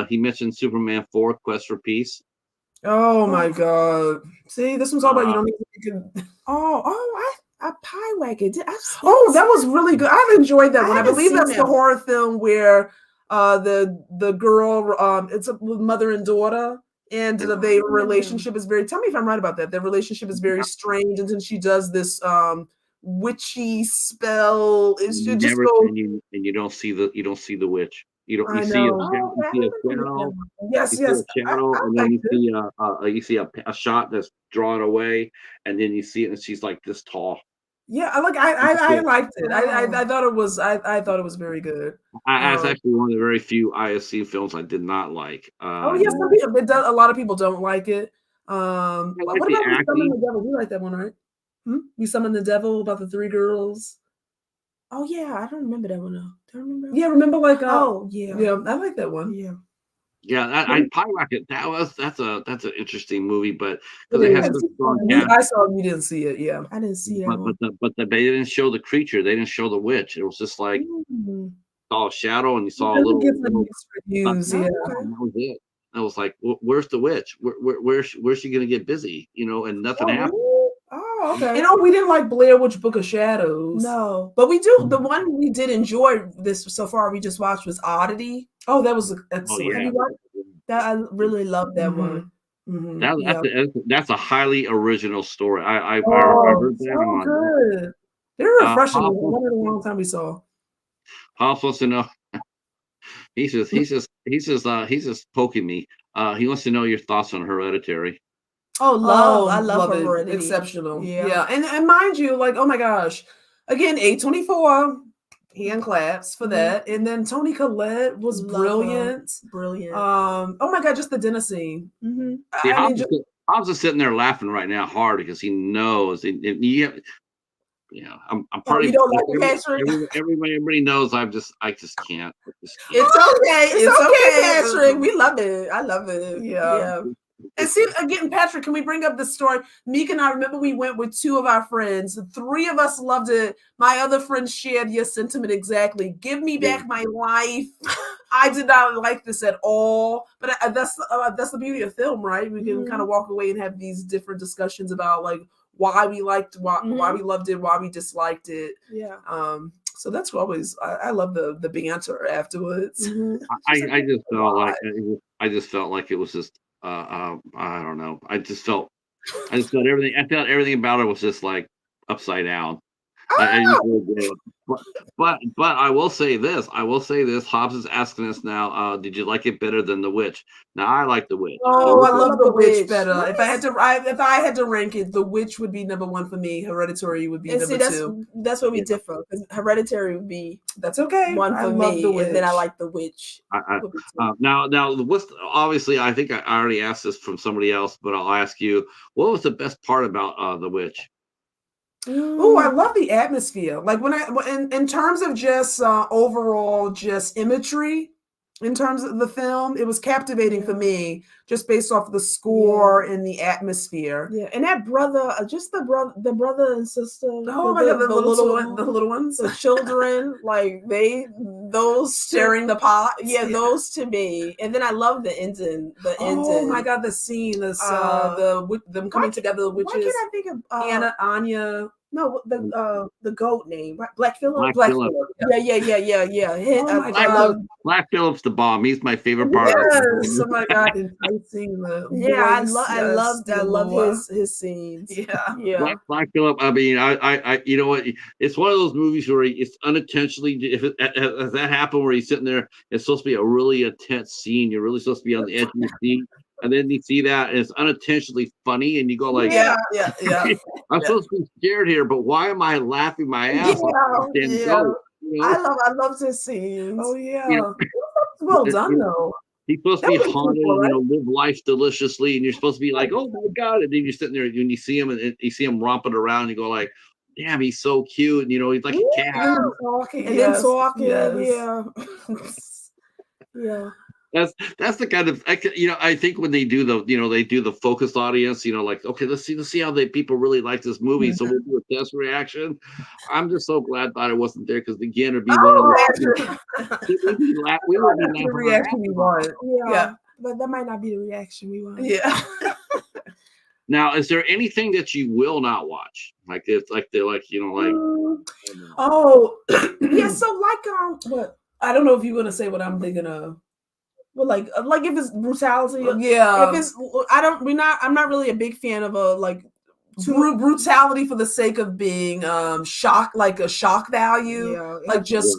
He mentioned Superman 4: Quest for Peace. Oh my God! See, this one's all about you don't even. I Pie Wagon. That was really good. I enjoyed that one. I believe that's the horror film where the girl it's a mother and daughter. And their relationship is very. Tell me if I'm right about that. Their relationship is very strange, and then she does this witchy spell. It's just and you don't see the witch. You see a shadow. Yes. A shadow, and then you see a shot that's drawn away, and then you see it, and she's like this tall. Yeah, I liked it. I thought it was. I thought it was very good. Um, That's actually one of the very few IFC films I did not like. Yes, a lot of people don't like it. What about We Summon the Devil? You like that one, right? We Summon the Devil about the three girls. Oh yeah, I don't remember that one though. Do you remember? Yeah, remember like yeah, I like that one. Yeah, Pie Rocket. That's an interesting movie, but because it has such strong cast. I saw it, you didn't see it. Yeah, I didn't see that. But they didn't show the creature. They didn't show the witch. It was just like saw a shadow and you saw a little. Reviews, that was it. I was like, "Where's the witch? Where's she gonna get busy? And nothing happened." Oh, okay. We didn't like Blair Witch Book of Shadows. No, but we do. The one we did enjoy this so far we just watched was Oddity. Oh, that was excellent. That I really loved that one. That's a highly original story. I heard that. So good. They're refreshing. One of the long time we saw. Pops wants to know. He's just poking me. He wants to know your thoughts on Hereditary. I love Hereditary. Exceptional. Yeah. And mind you, like, oh my gosh, again, A24. Hand claps for that. And then Toni Collette was brilliant. Oh my God, just the dinner scene. Hobbs is sitting there laughing right now hard because he knows. I'm part of. You don't like Patrick? Everybody knows. I just can't. It's okay. It's okay, Patrick. We love it. I love it. Yeah. And see, again, Patrick, can we bring up the story? Meka and I remember we went with two of our friends. The three of us loved it. My other friends shared your sentiment exactly. Give me back my life. I did not like this at all. But that's the beauty of film, right? We can kind of walk away and have these different discussions about like why we liked, why we loved it, why we disliked it. Yeah. So that's always I love the banter afterwards. I just felt like it was just. I don't know. I felt everything. I felt everything about it was just like upside down. I usually do. But I will say this. Hobbs is asking us now. Did you like it better than The Witch? Now I like The Witch. Oh, I love The Witch Witch better. Nice. If I had to rank it, The Witch would be number one for me. Hereditary would be And number two. That's where we differ. Because Hereditary would be That's okay. one for love me, The Witch. and then I like The Witch. Now, what's obviously I think I already asked this from somebody else, but I'll ask you. What was the best part about The Witch? Oh, I love the atmosphere. Like in terms of just overall just imagery, in terms of the film, it was captivating for me just based off the score and the atmosphere. Yeah, and that brother, the brother and sister. Oh my God, the little ones, the children, like those stirring the pot. Yeah, those to me. And then I love the ending. Oh my God, the scene, them coming together, the witches. Why can't I think of Anya? No, the goat name, right? Black Phillip. Black Phillip. Yeah. Oh my God. Black Phillip's the bomb. He's my favorite part. Yes. Oh my God, enticing the voice. I love his scenes. Yeah. Black Phillip. I mean, I you know what? It's one of those movies where it's unintentionally. If that happened where he's sitting there, it's supposed to be a really intense scene. You're really supposed to be on the edge of your seat. And then you see that, and it's unintentionally funny, and you go like, yeah. I'm supposed to be scared here, but why am I laughing my ass off? I love this scene. Oh yeah, well done though. He's supposed to be haunted, live life deliciously, and you're supposed to be like, oh my God, and then you're sitting there and you see him, and you see him romping around, and you go like, damn, he's so cute, and he's like a cat, and then talking, yeah. That's the kind of I think when they do the focused audience, like, okay, let's see how people really like this movie, so we'll do a test reaction. I'm just so glad that it wasn't there, because again, it'd be one of the we would be the reaction we want. Yeah, but that might not be the reaction we want. Yeah. Now, is there anything that you will not watch? Like it's like they're like oh yeah, so like what? I don't know if you're gonna say what I'm thinking of. Well, like if it's brutality, yeah. If it's, I'm not really a big fan of brutality for the sake of being shock, like a shock value, just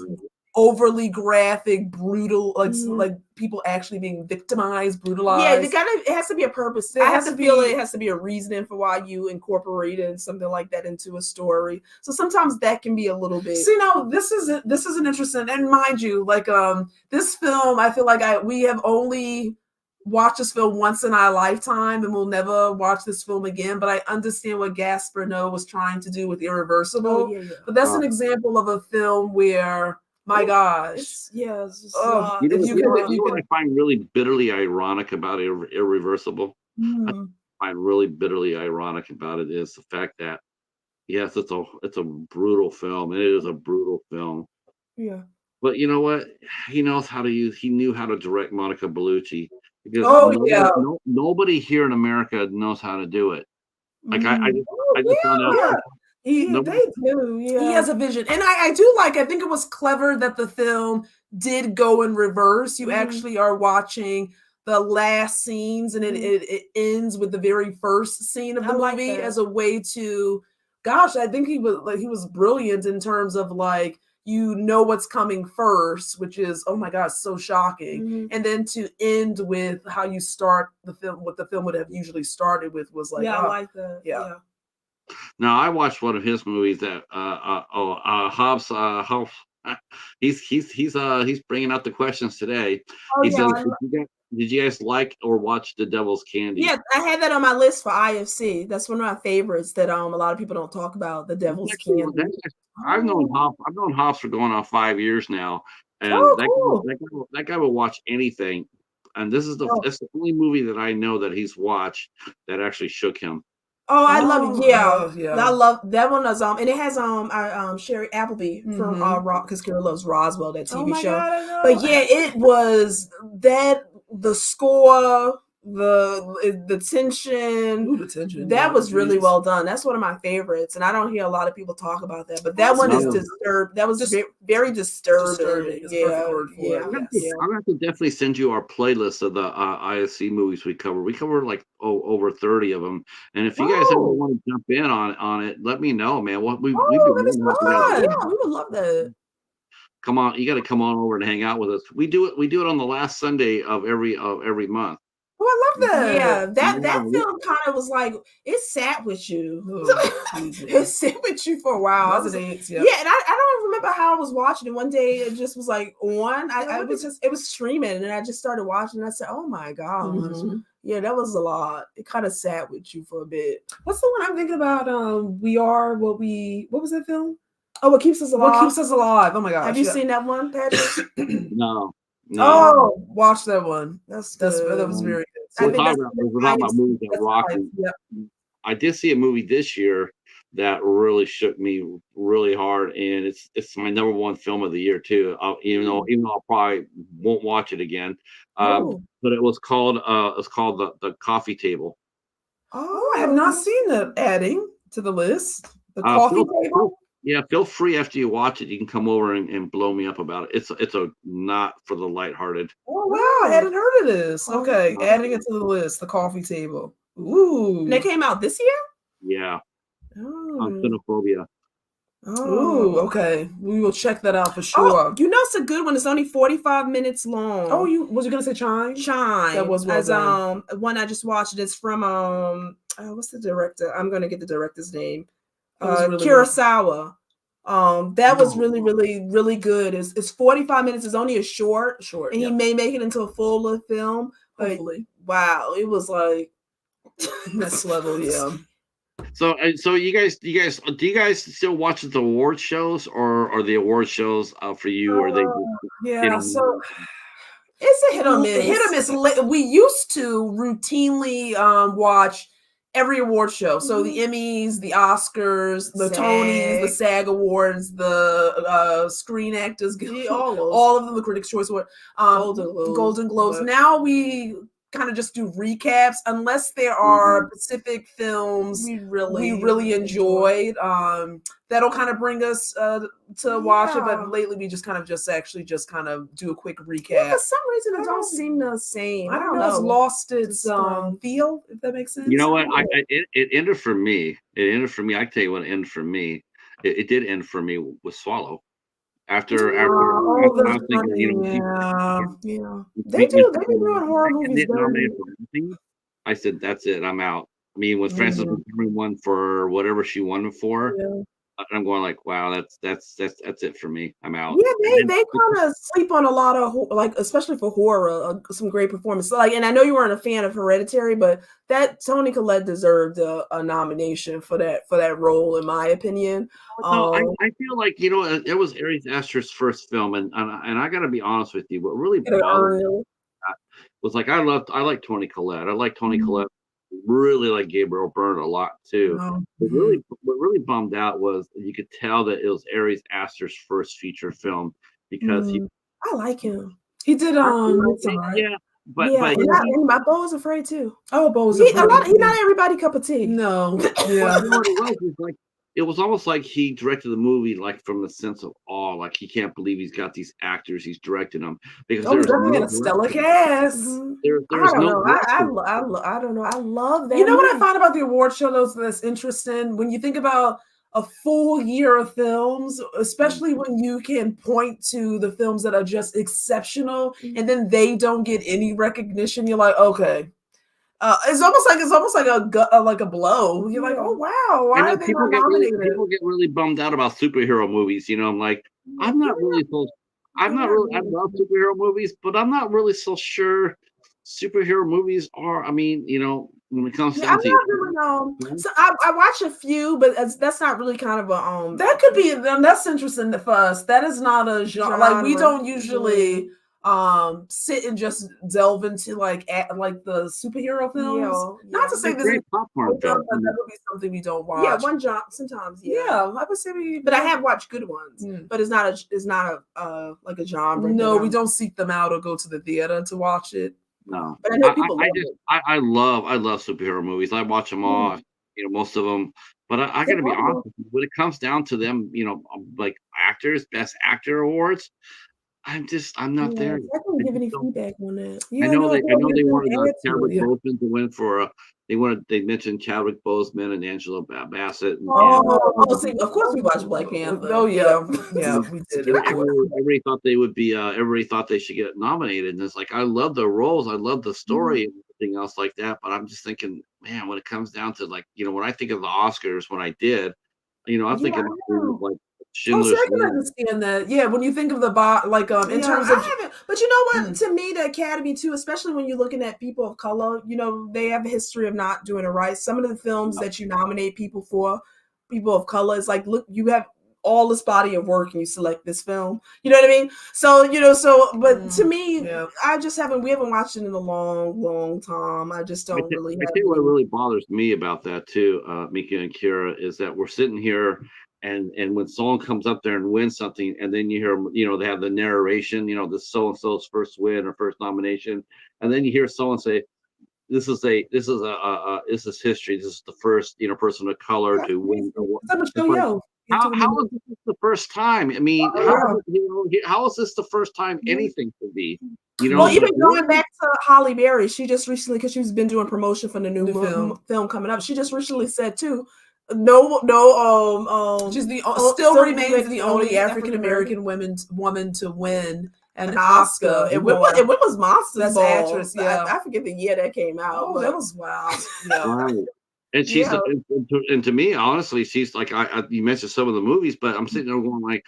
overly graphic, brutal, like people actually being victimized, brutalized. Yeah, it has to be a purpose. I have to feel it has to be a reasoning for why you incorporated something like that into a story. So sometimes that can be a little bit. See, now this is an interesting, and mind you, like this film, I feel like we have only watched this film once in our lifetime, and we'll never watch this film again. But I understand what Gaspar Noé was trying to do with Irreversible. But that's an example of a film where, my gosh. It's just I find really bitterly ironic about Irreversible. I find really bitterly ironic about it is the fact that, yes, it's a brutal film. It is a brutal film. Yeah. But you know what? He knew how to direct Monica Bellucci. Because nobody here in America knows how to do it. Like I just found out. Yeah. They do, yeah. He has a vision. And I think it was clever that the film did go in reverse. You actually are watching the last scenes, and it ends with the very first scene of the movie as a way to, gosh, I think he was brilliant in terms of like, what's coming first, which is, oh my gosh, so shocking. And then to end with how you start the film, what the film would have usually started with was like, I like that. Yeah. Now I watched one of his movies that Hobbs he's bringing out the questions today. He says, did you guys like or watch The Devil's Candy? Yeah, I had that on my list for IFC. That's one of my favorites that a lot of people don't talk about. The Devil's Candy. I've known Hobbs for going on 5 years now, and that guy will watch anything. And that's the only movie that I know that he's watched that actually shook him. Oh, I love it. Yeah. I love that one. And it has Sherry Appleby from because Kira loves Roswell, that TV show. God, but yeah, it was that the score, the tension. Ooh, the tension. That was really well done. That's one of my favorites, and I don't hear a lot of people talk about that. But that one is disturbed. That was just very disturbing. Yeah. I'm gonna have to definitely send you our playlist of the IFC movies we cover. We cover like over 30 of them, and if you guys ever want to jump in on it, let me know, man. What we we would love that. Come on, you got to come on over and hang out with us. We do it on the last Sunday of every month. Oh, I love that. Yeah, that film kind of was like it sat with you. It sat with you for a while. And I don't remember how I was watching it. One day it just was like on. It was streaming, and I just started watching. And I said, "Oh my gosh." Mm-hmm. Yeah, that was a lot. It kind of sat with you for a bit. What's the one I'm thinking about? We Are What was that film? Oh, What Keeps Us Alive. What Keeps Us Alive. Oh my gosh. Have you seen that one, Patrick? No. Oh, watch that one. That was very good. I did see a movie this year that really shook me really hard, and it's my number one film of the year too. Even though I probably won't watch it again. But it was called the Coffee Table. Oh, I have not seen that. Adding to the list, the Coffee Table. Yeah, feel free after you watch it. You can come over and blow me up about it. It's a not for the lighthearted. Oh wow, I hadn't heard of this. Okay, adding it to the list. The Coffee Table. Ooh, and it came out this year. Yeah. On xenophobia. Oh, okay. We will check that out for sure. Oh, it's a good one. It's only 45 minutes long. Oh, was you gonna say Chime? Chime. That was well done. One I just watched. It's from what's the director? I'm gonna get the director's name. Kurosawa. That was really, really, really good. It's 45 minutes. It's only a short, and he may make it into a full film. Hopefully. Wow, it was like next level. Yeah. So do you guys still watch the award shows, or are the award shows for you? Or they? So it's a hit or miss. Hit or miss. We used to routinely watch every award show. So the Emmys, the Oscars, the Tonys, the SAG Awards, the Screen Actors Guild, all of them, the Critics' Choice Award, Golden Globes. Now we kind of just do recaps unless there are specific films we really enjoyed. That'll kind of bring us to watch it, but lately we just kind of do a quick recap. Yeah, for some reason it don't seem the same. I don't know. It's lost its feel, if that makes sense. You know what? It ended for me. I can tell you what ended for me. It did end for me with Swallow. After I was thinking, they do doing horror movies. I said, that's it. I'm out. I mean, with Frances McDormand won for whatever she won for, I'm going like, wow, that's it for me. I'm out. Yeah, they kind of sleep on a lot of especially for horror, some great performances. And I know you weren't a fan of Hereditary, but that Toni Collette deserved a nomination for that role, in my opinion. I feel like it was Ari Aster's first film, and I got to be honest with you, what really bothered me was I like Toni Collette. I like Toni Collette. Really like Gabriel Byrne a lot too. What really bummed out was you could tell that it was Ari Aster's first feature film because I like him. He did but my Beau was Afraid too. Oh, Beau was Afraid. He's not everybody cup of tea. No. Yeah. It was almost like he directed the movie from the sense of awe. Like he can't believe he's got these actors, he's directing them because there's a stellar cast. I don't know. I love that. You know what I found about the award show that's interesting? When you think about a full year of films, especially when you can point to the films that are just exceptional and then they don't get any recognition, you're like, okay. It's almost like a blow. You're like, oh wow, why are they not nominated? People get really bummed out about superhero movies. I'm like, I love superhero movies, but I'm not really so sure superhero movies are. I mean, when it comes down to it. So I watch a few, but that's not really kind of a that could be. That's interesting for us. That is not a genre. Like we don't usually. Sit and just delve into the superhero films. Not to say this is popcorn film, but that would be something we don't watch. Yeah, one genre sometimes. Yeah, I would say but I have watched good ones. But it's not a like a genre. No, we don't seek them out or go to the theater to watch it. No, But I know people I love just it. I love superhero movies. I watch them all, most of them. But I They got to be are honest good. with you, when it comes down to them, like actors, best actor awards, I'm not Yeah, there. so I couldn't I give just any don't. feedback on that. Yeah, no, I know you're they gonna wanted add to it. Chadwick Yeah. Boseman to win for they mentioned Chadwick Boseman and Angela Bassett See, of course we watched Black Panther. Oh yeah, yeah, we did. Of course. everybody thought they would be everybody thought they should get nominated, and it's like I love the roles, I love the story and everything else like that, but I'm just thinking, man, when it comes down to like, when I think of the Oscars when I did, I'm Yeah, thinking I know. like Oh, so Schindler's I can List. understand that. Yeah, when you think of the like in terms I of haven't, but you know what? To me, the Academy too, especially when you're looking at people of color, they have a history of not doing it right. Some of the films that you nominate people of color, is like, look, you have all this body of work and you select this film. You know what I mean? So, but to me, we haven't watched it in a long, long time. I just don't really I have think what any. really bothers me about that too, Mika and Kira, is that we're sitting here and when someone comes up there and wins something, and then you hear, they have the narration, this so and so's first win or first nomination, and then you hear someone say, this is history. This is the first, person of color to win. How is this the first time? I mean, how is this the first time anything could be? Well, even going back to Holly Berry, she just recently, because she's been doing promotion for the new film coming up, she just recently said too, no, she's still remains the only African American woman to win an Oscar. And when was Monsters Best Ball? Actress? Yeah, I forget the year that came out. Oh, that was wild. Yeah. Right. And she's and to me, honestly, she's like, you mentioned some of the movies, but I'm sitting there going like,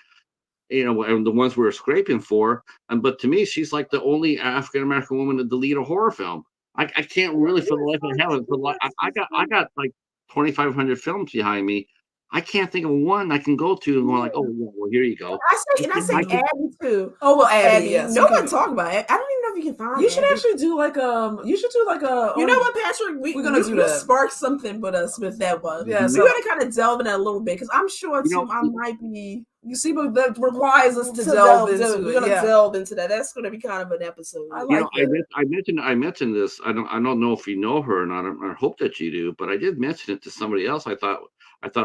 and the ones we were scraping for, but to me, she's like the only African American woman to lead a horror film. I can't really, for the life of heaven, but like I got like 2,500 films behind me. I can't think of one I can go to and go like, oh yeah, well here you go. I say Abby too. Oh well, Abby. Yes. No one talk about it. I don't even know if you can find. You should actually do like a. You should do like a. You know what, Patrick? We're gonna do that. Spark something with us with that one. Yeah, we're gonna kind of delve in that a little bit because I'm sure I might be. You see, but that requires us to delve into it. We're gonna delve into that. That's gonna be kind of an episode. I like that. I mentioned this. I don't know if you know her or not. I hope that you do, but I did mention it to somebody else. I thought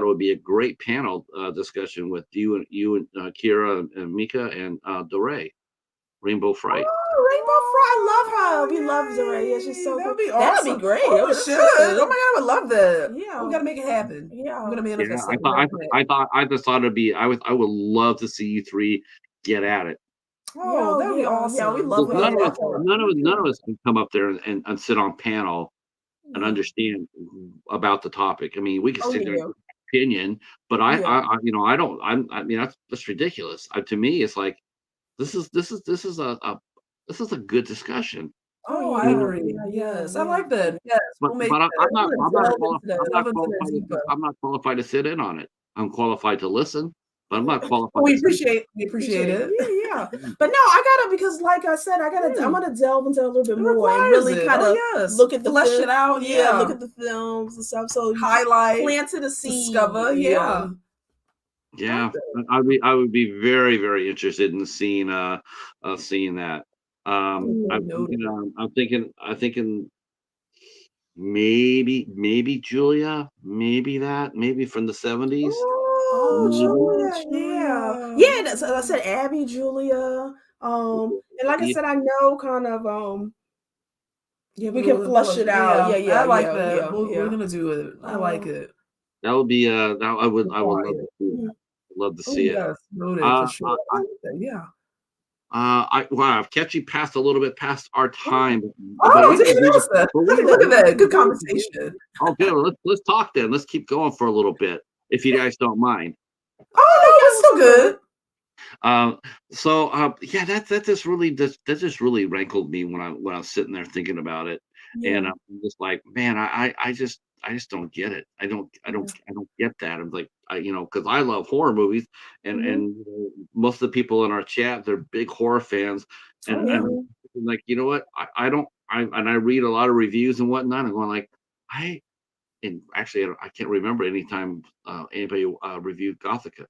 it would be a great panel discussion with you and Kira and Mika and DeRay, Rainbow Fright. Oh, Rainbow Fright! I love her. We love DeRay. Yeah, she's so good. That'd be great. Oh my god, I would love that. Yeah, we gotta make it happen. Yeah, I'm gonna manifest. I just thought it'd be. I would love to see you three get at it. Oh, that'd be awesome. Yeah, we love her. None of us can come up there and sit on panel and understand about the topic. I mean, we can sit there and give opinion, but I don't. I mean, that's ridiculous. To me, it's like this is a good discussion. Oh, I agree. Yes, I like that. Yes, but I'm not qualified to sit in on it. I'm qualified to listen, but I'm not qualified. We appreciate it. Yeah. But no, I gotta, because like I said, I'm gonna delve into a little bit more and really kind of look at flesh it out. Yeah, look at the films and stuff. So highlight, plant the seed, discover. Yeah. I would be very, very interested in seeing that. I'm thinking maybe Julia, maybe from the 70s. Oh, Julia, yeah. That's, I said Abby, Julia, and like I said, I know kind of we can flush it out. Yeah, I like that. Yeah, we're gonna do it. I like it. That would be I would love to see it. Yes, for sure. I've kept you past a little bit past our time. Oh, didn't notice that. Look at that. Good conversation. Okay, well, let's talk then. Let's keep going for a little bit, if you guys don't mind. Oh, no, that's So still good. that just really rankled me when I was sitting there thinking about it, and I'm just like, man, I just don't get it. I don't get that. I'm like, because I love horror movies, and most of the people in our chat, they're big horror fans, and I'm like, you know what? I read a lot of reviews and whatnot, and going like, and actually, I can't remember any time anybody reviewed Gothica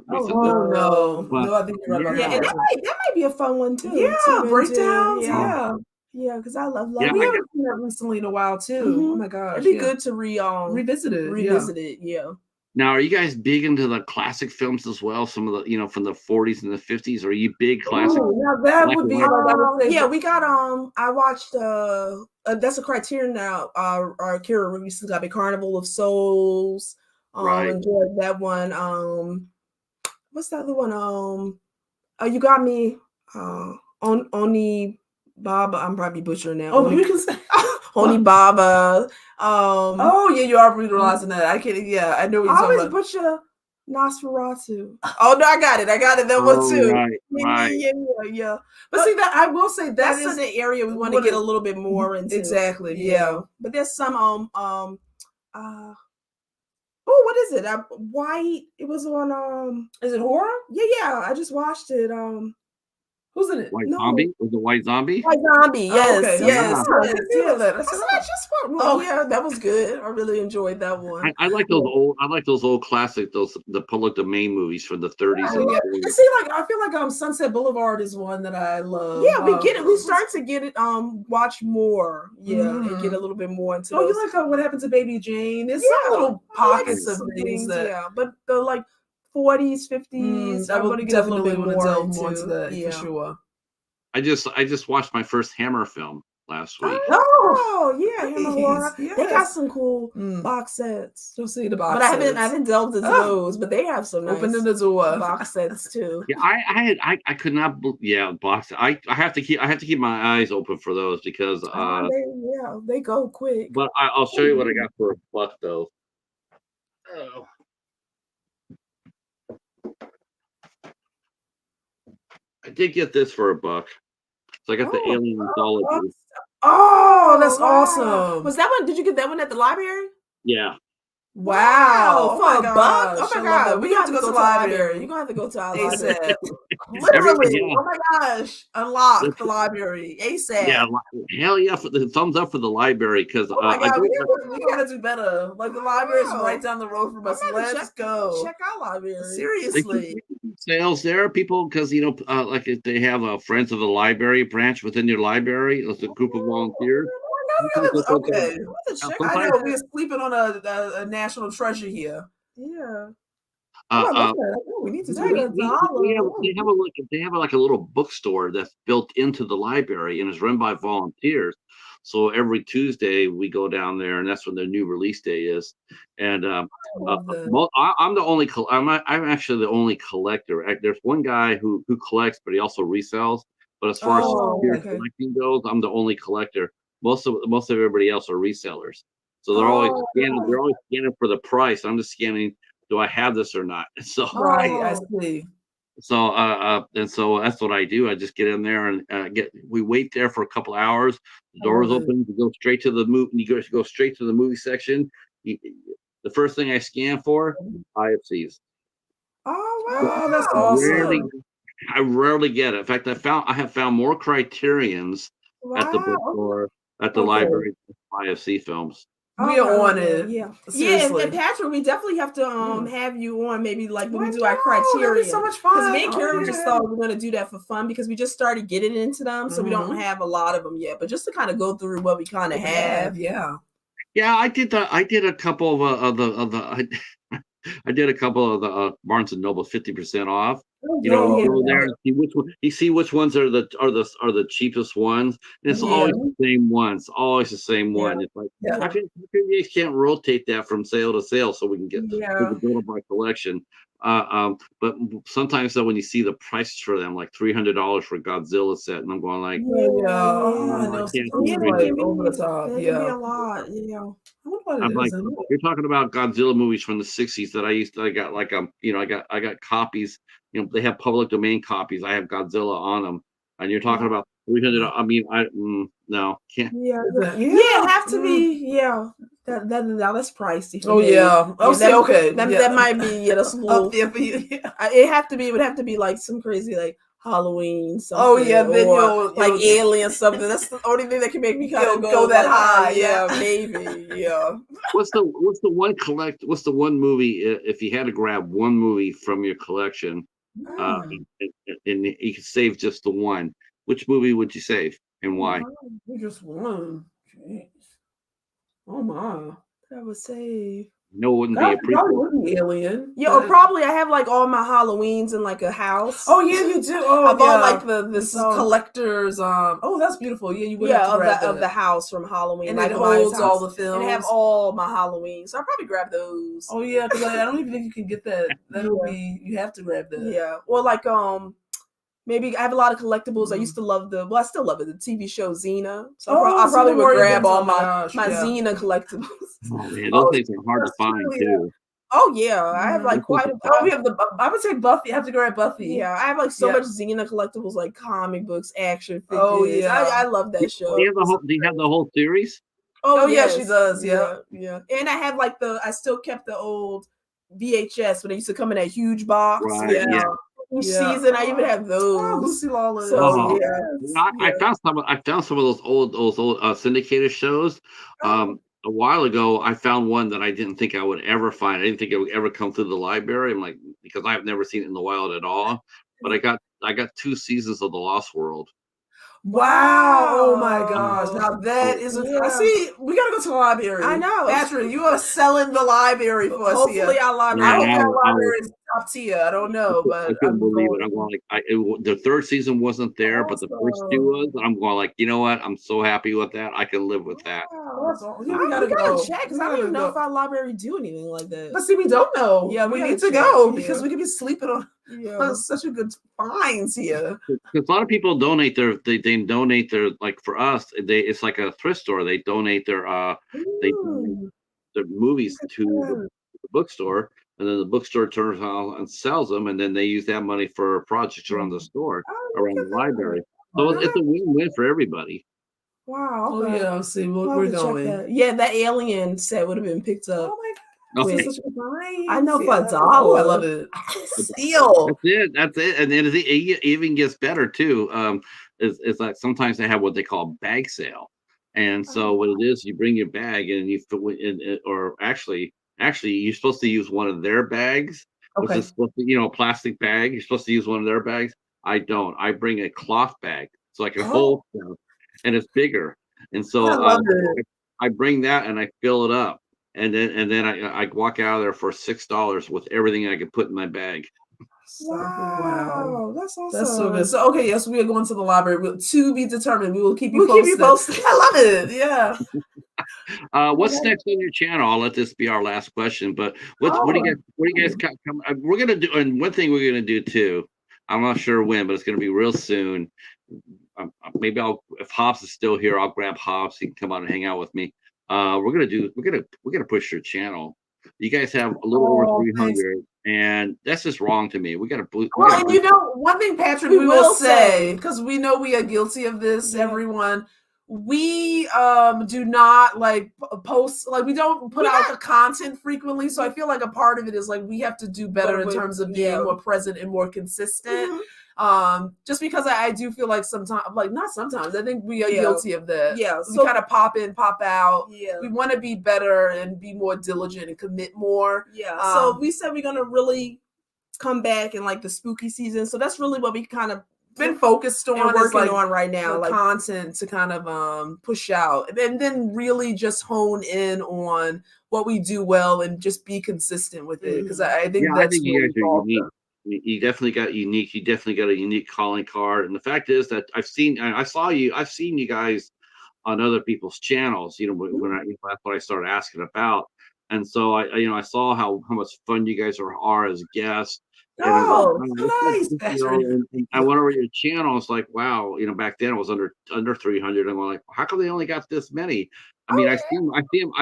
recently. Oh no, I think you're right about that. That might be a fun one too. Yeah, breakdowns. Yeah. Yeah, because I love Yeah, We I haven't seen that recently in a while too. Oh my gosh. It'd be good to revisit it. revisit it. Yeah. Now, are you guys big into the classic films as well? Some of the, from the 40s and the 50s. Are you big classic? Now that black would and be white? like I would say. Yeah, we got I watched that's a Criterion now. Our Kira recently got a Carnival of Souls. Right. Enjoyed that one. What's the other one? You got me. Oni Baba. I'm probably butchering that. Oh, you can say. Oni Baba. Oh yeah, you are brutalizing that. I can't. Yeah, I know what you're I talking always about. butcher Nosferatu. Oh no, I got it. That one too. Right. Yeah. But see that I will say That is an area we want to get a little bit more into. Exactly. Yeah. But there's some what is it? White. It was on Is it horror? Yeah. I just watched it. Who's in it? White Zombie? Was it White Zombie? White Zombie. Yes. Okay. Yes. Yeah. That was good. I really enjoyed that one. I like those old. I like those old classic. The public domain movies from the 30s. And 40s. See, like I feel like Sunset Boulevard is one that I love. Yeah, we get it. We start to get it. Watch more. Yeah, and get a little bit more into. Oh, you like What Happened to Baby Jane? There's some little pockets of things that. Yeah, but the like 40s, 50s. I will definitely want to delve more into that for sure. I just watched my first Hammer film last week. Oh yeah, Hammer horror. Yes. They got some cool box sets. You'll see the box. But I haven't delved into those. But they have some nice opening the door box sets too. Yeah, I could not. Yeah, box. I have to keep my eyes open for those because they go quick. But I'll show you what I got for $1 though. Oh. I did get this for $1. So I got the Alien Anthology. Oh, that's awesome. Was that one? Did you get that one at the library? Yeah. Wow, for $1? Oh my god, we have to go to the library. You're gonna have to go to our library. Literally, oh my gosh, unlock the library ASAP. Yeah, hell yeah! For the thumbs up for the library because we gotta do better. Like the library is right down the road from us. Let's go check our library. Seriously, sales there, people, because like if they have a Friends of the Library branch within your library, it's a group of volunteers. Okay. I know we're sleeping on a national treasure here. Yeah. We need to do that. They have like a little bookstore that's built into the library and is run by volunteers. So every Tuesday we go down there, and that's when their new release day is. And I'm the only. I'm actually the only collector. There's one guy who collects, but he also resells. But as far as collecting goes, I'm the only collector. Most of everybody else are resellers, so they're always scanning. They're always scanning for the price. I'm just scanning. Do I have this or not? So I see. So and so that's what I do. I just get in there and we wait there for a couple hours. The doors open. You go straight to the movie. You go straight to the movie section. The first thing I scan for IFCs. Oh wow, that's awesome. I rarely get it. In fact, I have found more Criterions at the bookstore. At the library, IFC films. We are on it. Yeah. Seriously. And Patrick, we definitely have to have you on maybe like when we do our Criterion. That'd be so much fun. Because me and Karen just thought we were going to do that for fun because we just started getting into them. So we don't have a lot of them yet. But just to kind of go through what we kind of have. Yeah. Yeah, I did a couple of the Barnes and Noble 50% off. Go there and see which one. You see which ones are the cheapest ones. And it's always the same ones. Always the same one. It's like I think you can't rotate that from sale to sale so we can get we can build up our collection. But sometimes though when you see the prices for them, like $300 for Godzilla set, and I'm going like, over the top. It can be a lot. I'm like, you're talking about Godzilla movies from the 60s that I got like I got copies. They have public domain copies. I have Godzilla on them, and you're talking about 300. I mean, no, can't. It have to be. That's pricey. Oh yeah. Okay. That might be that's a little up there for you. It would have to be like some crazy like Halloween something. Oh yeah, then you'll like Alien something. That's the only thing that can make me kind of go that high. Yeah, maybe. Yeah. What's the one movie if you had to grab one movie from your collection, and you could save just the one? Which movie would you save? and why? We just won. Jeez. Oh my. I would say. No, it wouldn't be a Probably prequel. wouldn't be Alien. Yeah, or probably I have like all my Halloweens in like a house. Oh yeah, you do. Oh, I bought like this is collectors. Oh, that's beautiful. Yeah, you would have to grab of the house from Halloween, and like it holds all the films. And have all my Halloween, so I'll probably grab those. Oh yeah, because I don't even think you can get that. That'll be you have to grab that. Yeah, or like maybe I have a lot of collectibles. I used to love I still love it. The TV show Xena. So I probably would grab all my Xena collectibles. Oh man, those things are hard to find too. Oh yeah, I have like quite a. Oh, we have I would say Buffy. I have to grab Buffy. Yeah, I have like so much Xena collectibles, like comic books, action figures. Oh yeah, I love that show. Do you have the whole series? Oh yeah, she does. Yeah. And I have like I still kept the old VHS when they used to come in that huge box. Right. Yeah. Each season, I even have those. Oh, Lucy Lawless. So, I found some of those old syndicated shows. A while ago, I found one that I didn't think I would ever find. I didn't think it would ever come through the library. I'm like, because I've never seen it in the wild at all. But I got 2 seasons of The Lost World. Wow! Oh my gosh! Now that is I see. We gotta go to the library. I know, Patrick. You are selling the library for us. Hopefully, our library. I hope our library is top tier. I don't know, but I couldn't believe it. I'm going like the 3rd season wasn't there, but the first 2 was. I'm going like, you know what? I'm so happy with that. I can live with that. We gotta check because I don't even know if our library do anything like that. But see, we don't know. Yeah, we need to go because we could be sleeping on. Such a good finds here. Because a lot of people donate they donate their, like for us, it's like a thrift store. They donate their movies to the bookstore, and then the bookstore turns out and sells them, and then they use that money for projects around the store, around the library. So it's a win-win for everybody. Wow. Okay. Oh yeah, see, we're going. Yeah, that Alien set would have been picked up. Oh my god. Okay. I know for $1. I love it. Steal. That's it. And then it even gets better too. It's like sometimes they have what they call bag sale. And so what it is, you bring your bag and you fill in, or actually you're supposed to use one of their bags, which is supposed to, a plastic bag. You're supposed to use one of their bags. I don't. I bring a cloth bag so I can hold stuff, and it's bigger. And so I bring that and I fill it up. And then I walk out of there for $6 with everything I could put in my bag. Wow, that's awesome. That's so good. So okay, yes, we are going to the library. To be determined. We will keep you posted. I love it. Yeah. What's next on your channel? I'll let this be our last question. But what do you guys come? We're gonna do, and one thing we're gonna do too. I'm not sure when, but it's gonna be real soon. Maybe if Hobbs is still here, I'll grab Hobbs. He can come on and hang out with me. We're gonna push your channel. You guys have a little over 300, and that's just wrong to me. We gotta. And you know, one thing, Patrick, we will say, because we know we are guilty of this. Everyone, we do not like post, like we don't put out the content frequently. So I feel like a part of it is like we have to do better in terms of being more present and more consistent. Just because I do feel like sometimes, like not sometimes, I think we are guilty of that. Yeah, we kind of pop in, pop out. Yeah, we want to be better and be more diligent and commit more. Yeah, so we said we're gonna really come back in like the spooky season. So that's really what we kind of been focused on, and working on right now, like content to kind of push out, and then really just hone in on what we do well and just be consistent with it. Because I think that's you guys are unique. You definitely got unique. You definitely got a unique calling card. And the fact is that I've seen you guys on other people's channels. That's what I started asking about. And so I saw how much fun you guys are as guests. Nice. And I went over your channel. It's like, wow, back then it was under 300. I'm like, how come they only got this many? I mean, I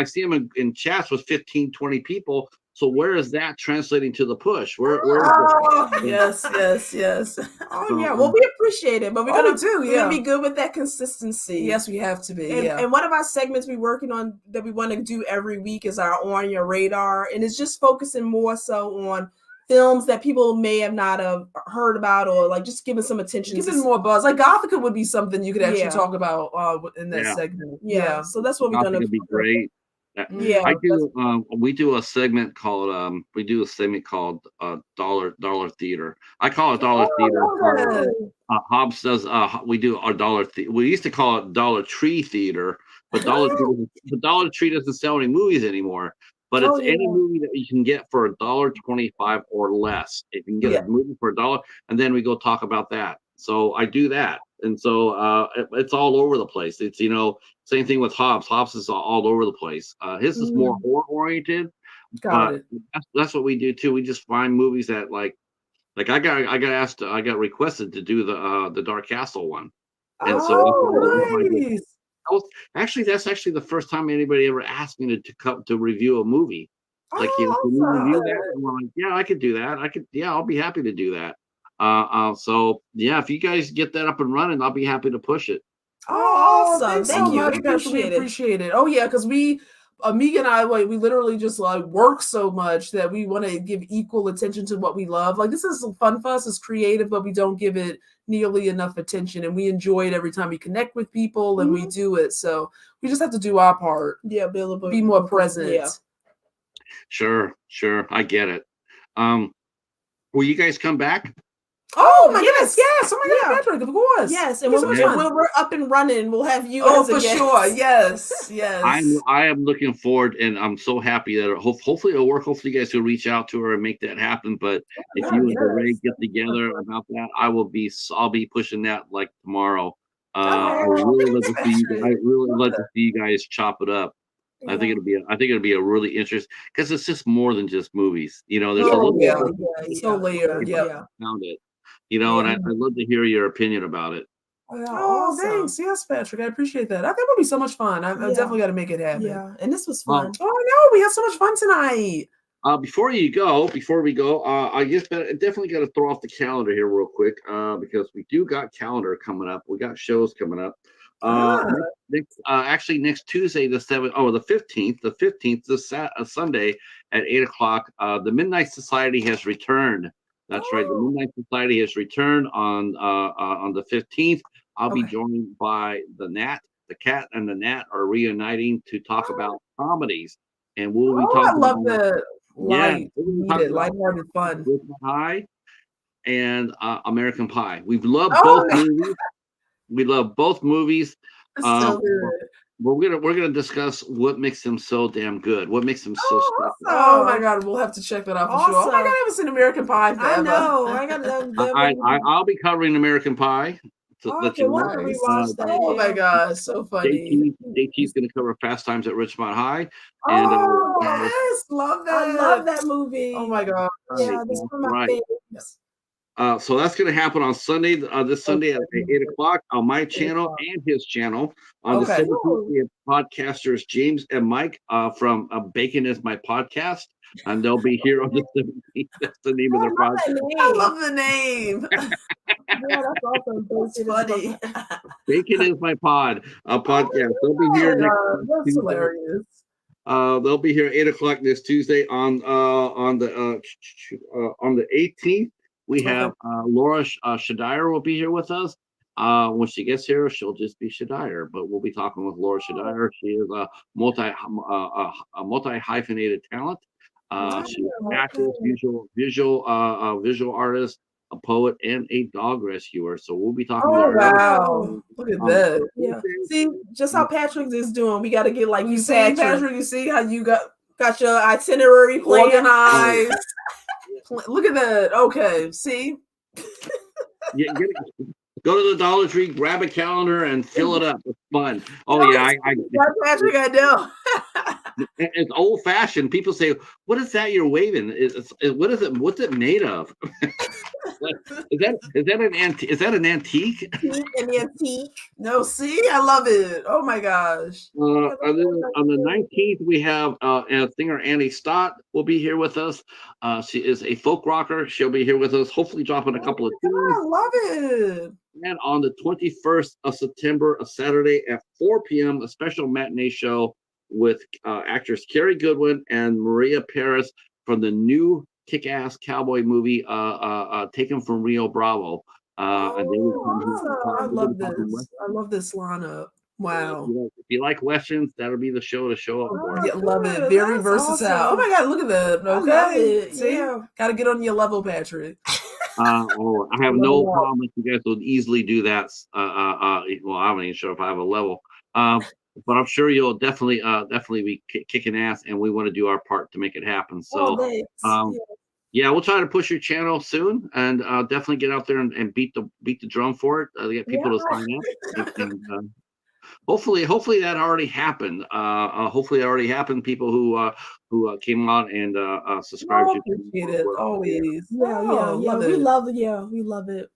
see them in chats with 15, 20 people. So where is that translating to the push? Where yes. Oh yeah. Well, we appreciate it, but we're gonna be good with that consistency. Yes, we have to be. And one of our segments we're working on that we want to do every week is our On Your Radar, and it's just focusing more so on films that people may have not have heard about, or like just giving some attention, giving more buzz. Like Gothica would be something you could actually talk about in that segment. Yeah. So that's what we're gonna be great. I do. We do a segment called Dollar Theater. I call it Dollar Theater. Hobbs does. We do our we used to call it Dollar Tree Theater, but Dollar Tree doesn't sell any movies anymore. But it's any movie that you can get for $1.25 or less. If you can get a movie for $1, and then we go talk about that. So I do that, and so it's all over the place. It's same thing with Hobbs. Hobbs is all over the place. His is more horror oriented, but that's what we do too. We just find movies that like I got requested to do the Dark Castle one, and nice. That's actually the first time anybody ever asked me to come to review a movie. Like, can you review that? And I'm like, yeah, I could do that. I'll be happy to do that. So yeah, if you guys get that up and running, I'll be happy to push it. Oh, awesome! Thank you. We appreciate it. Oh yeah, because we. Meka and I, we literally just work so much that we want to give equal attention to what we love. Like, this is fun for us, it's creative, but we don't give it nearly enough attention, and we enjoy it every time we connect with people and we do it. So we just have to do our part. Yeah, be more present. Yeah. Sure, I get it. Will you guys come back? Oh my goodness, yes. Oh my God, Patrick, of course. Yes, and when we're up and running, we'll have you as a guest. Sure. Yes. I am looking forward, and I'm so happy that hopefully it'll work. Hopefully you guys will reach out to her and make that happen. But if you and Ray get together about that, I'll be pushing that like tomorrow. I really love to see you guys chop it up. Yeah. I think it'll be a really interesting, because it's just more than just movies. There's a little so layered. Found it. And I'd love to hear your opinion about it. Awesome. Thanks. Yes, Patrick. I appreciate that. I think it'll be so much fun. I definitely got to make it happen. Yeah, and this was fun. I know. We had so much fun tonight. Before we go, I guess definitely got to throw off the calendar here real quick, because we do got calendar coming up. We got shows coming up. Next Tuesday, the 15th, Sunday at 8:00. The Midnight Society has returned. That's right. The Midnight Society has returned on the 15th. I'll be joined by the Nat. The Cat and the Nat are reuniting to talk about comedies, and we'll be talking. I love that. Lighthearted fun. High and American Pie. We've loved both movies. We love both movies. So good. We're gonna discuss what makes them so damn good. What makes them so special. Oh my God, we'll have to check that out for sure. Oh my God, I haven't seen American Pie forever. I know. I got. I'll be covering American Pie. We'll have to rewatch that. Oh my God, so funny. JT's gonna cover Fast Times at Ridgemont High. Yes, love that. I love that movie. Oh my God. Yeah, that's one of my favorites. So that's going to happen on Sunday, this Sunday at 8:00 on my channel and his channel. On the 17th, we have podcasters James and Mike from Bacon is My Podcast, and they'll be here on the 17th. That's the name of their podcast. I love the name. Yeah, that's awesome. That's funny. Bacon is My podcast. They'll be here next That's hilarious. They'll be here 8:00 this Tuesday on the 18th. We have Laura Shadire will be here with us. When she gets here, she'll just be Shadire, but we'll be talking with Laura Shadire. She is a multi hyphenated talent. She's an actress, visual artist, a poet, and a dog rescuer. So we'll be talking to her. Wow. Look at that. Yeah. See, just how Patrick is doing. We got to get like you said, Patrick. You see how you got your itinerary organized. Look at that. Okay. See? Go to the Dollar Tree, grab a calendar, and fill it up. It's fun. Oh, yeah. Patrick, I know. It's old fashioned. People say, "What is that you're waving? What is it? What's it made of?" Is that an antique? An antique? No, see, I love it. Oh my gosh. On the 19th, we have singer Annie Stott will be here with us. She is a folk rocker. She'll be here with us, hopefully dropping a couple of tunes. I love it. And on the 21st of September, a Saturday at 4 p.m., a special matinee show with actress Carrie Goodwin and Maria Paris from the new kick-ass cowboy movie taken from Rio Bravo. I love this. I love this lineup. Wow. If you like Westerns, that'll be the show to show up for. Yeah, love it. Very versatile. Awesome. Oh my God, look at that. Okay. See? Got to get on your level, Patrick. Or I have no problem if you guys would easily do that. Well, I'm not even sure if I have a level. But I'm sure you'll definitely be kicking ass, and we want to do our part to make it happen. So, yeah, we'll try to push your channel soon, and definitely get out there and beat the drum for it. Get people to sign up, and hopefully that already happened. Hopefully it already happened. People who came on and subscribed to it always. Yeah. We love it.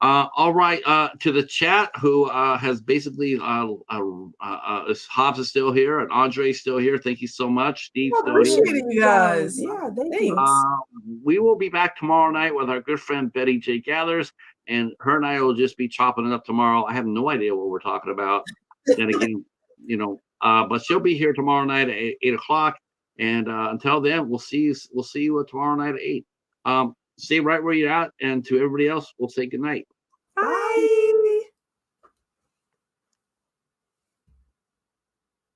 All right, to the chat who has basically Hobbs is still here and Andre's still here. Thank you so much. Steve's still appreciate here. it, you guys. Yeah, thanks. We will be back tomorrow night with our good friend Betty J. Gathers, and her and I will just be chopping it up tomorrow. I have no idea what we're talking about. Then again, but she'll be here tomorrow night at 8 o'clock. And until then, we'll see you tomorrow night at 8. Stay right where you're at, and to everybody else, we'll say good night. Bye.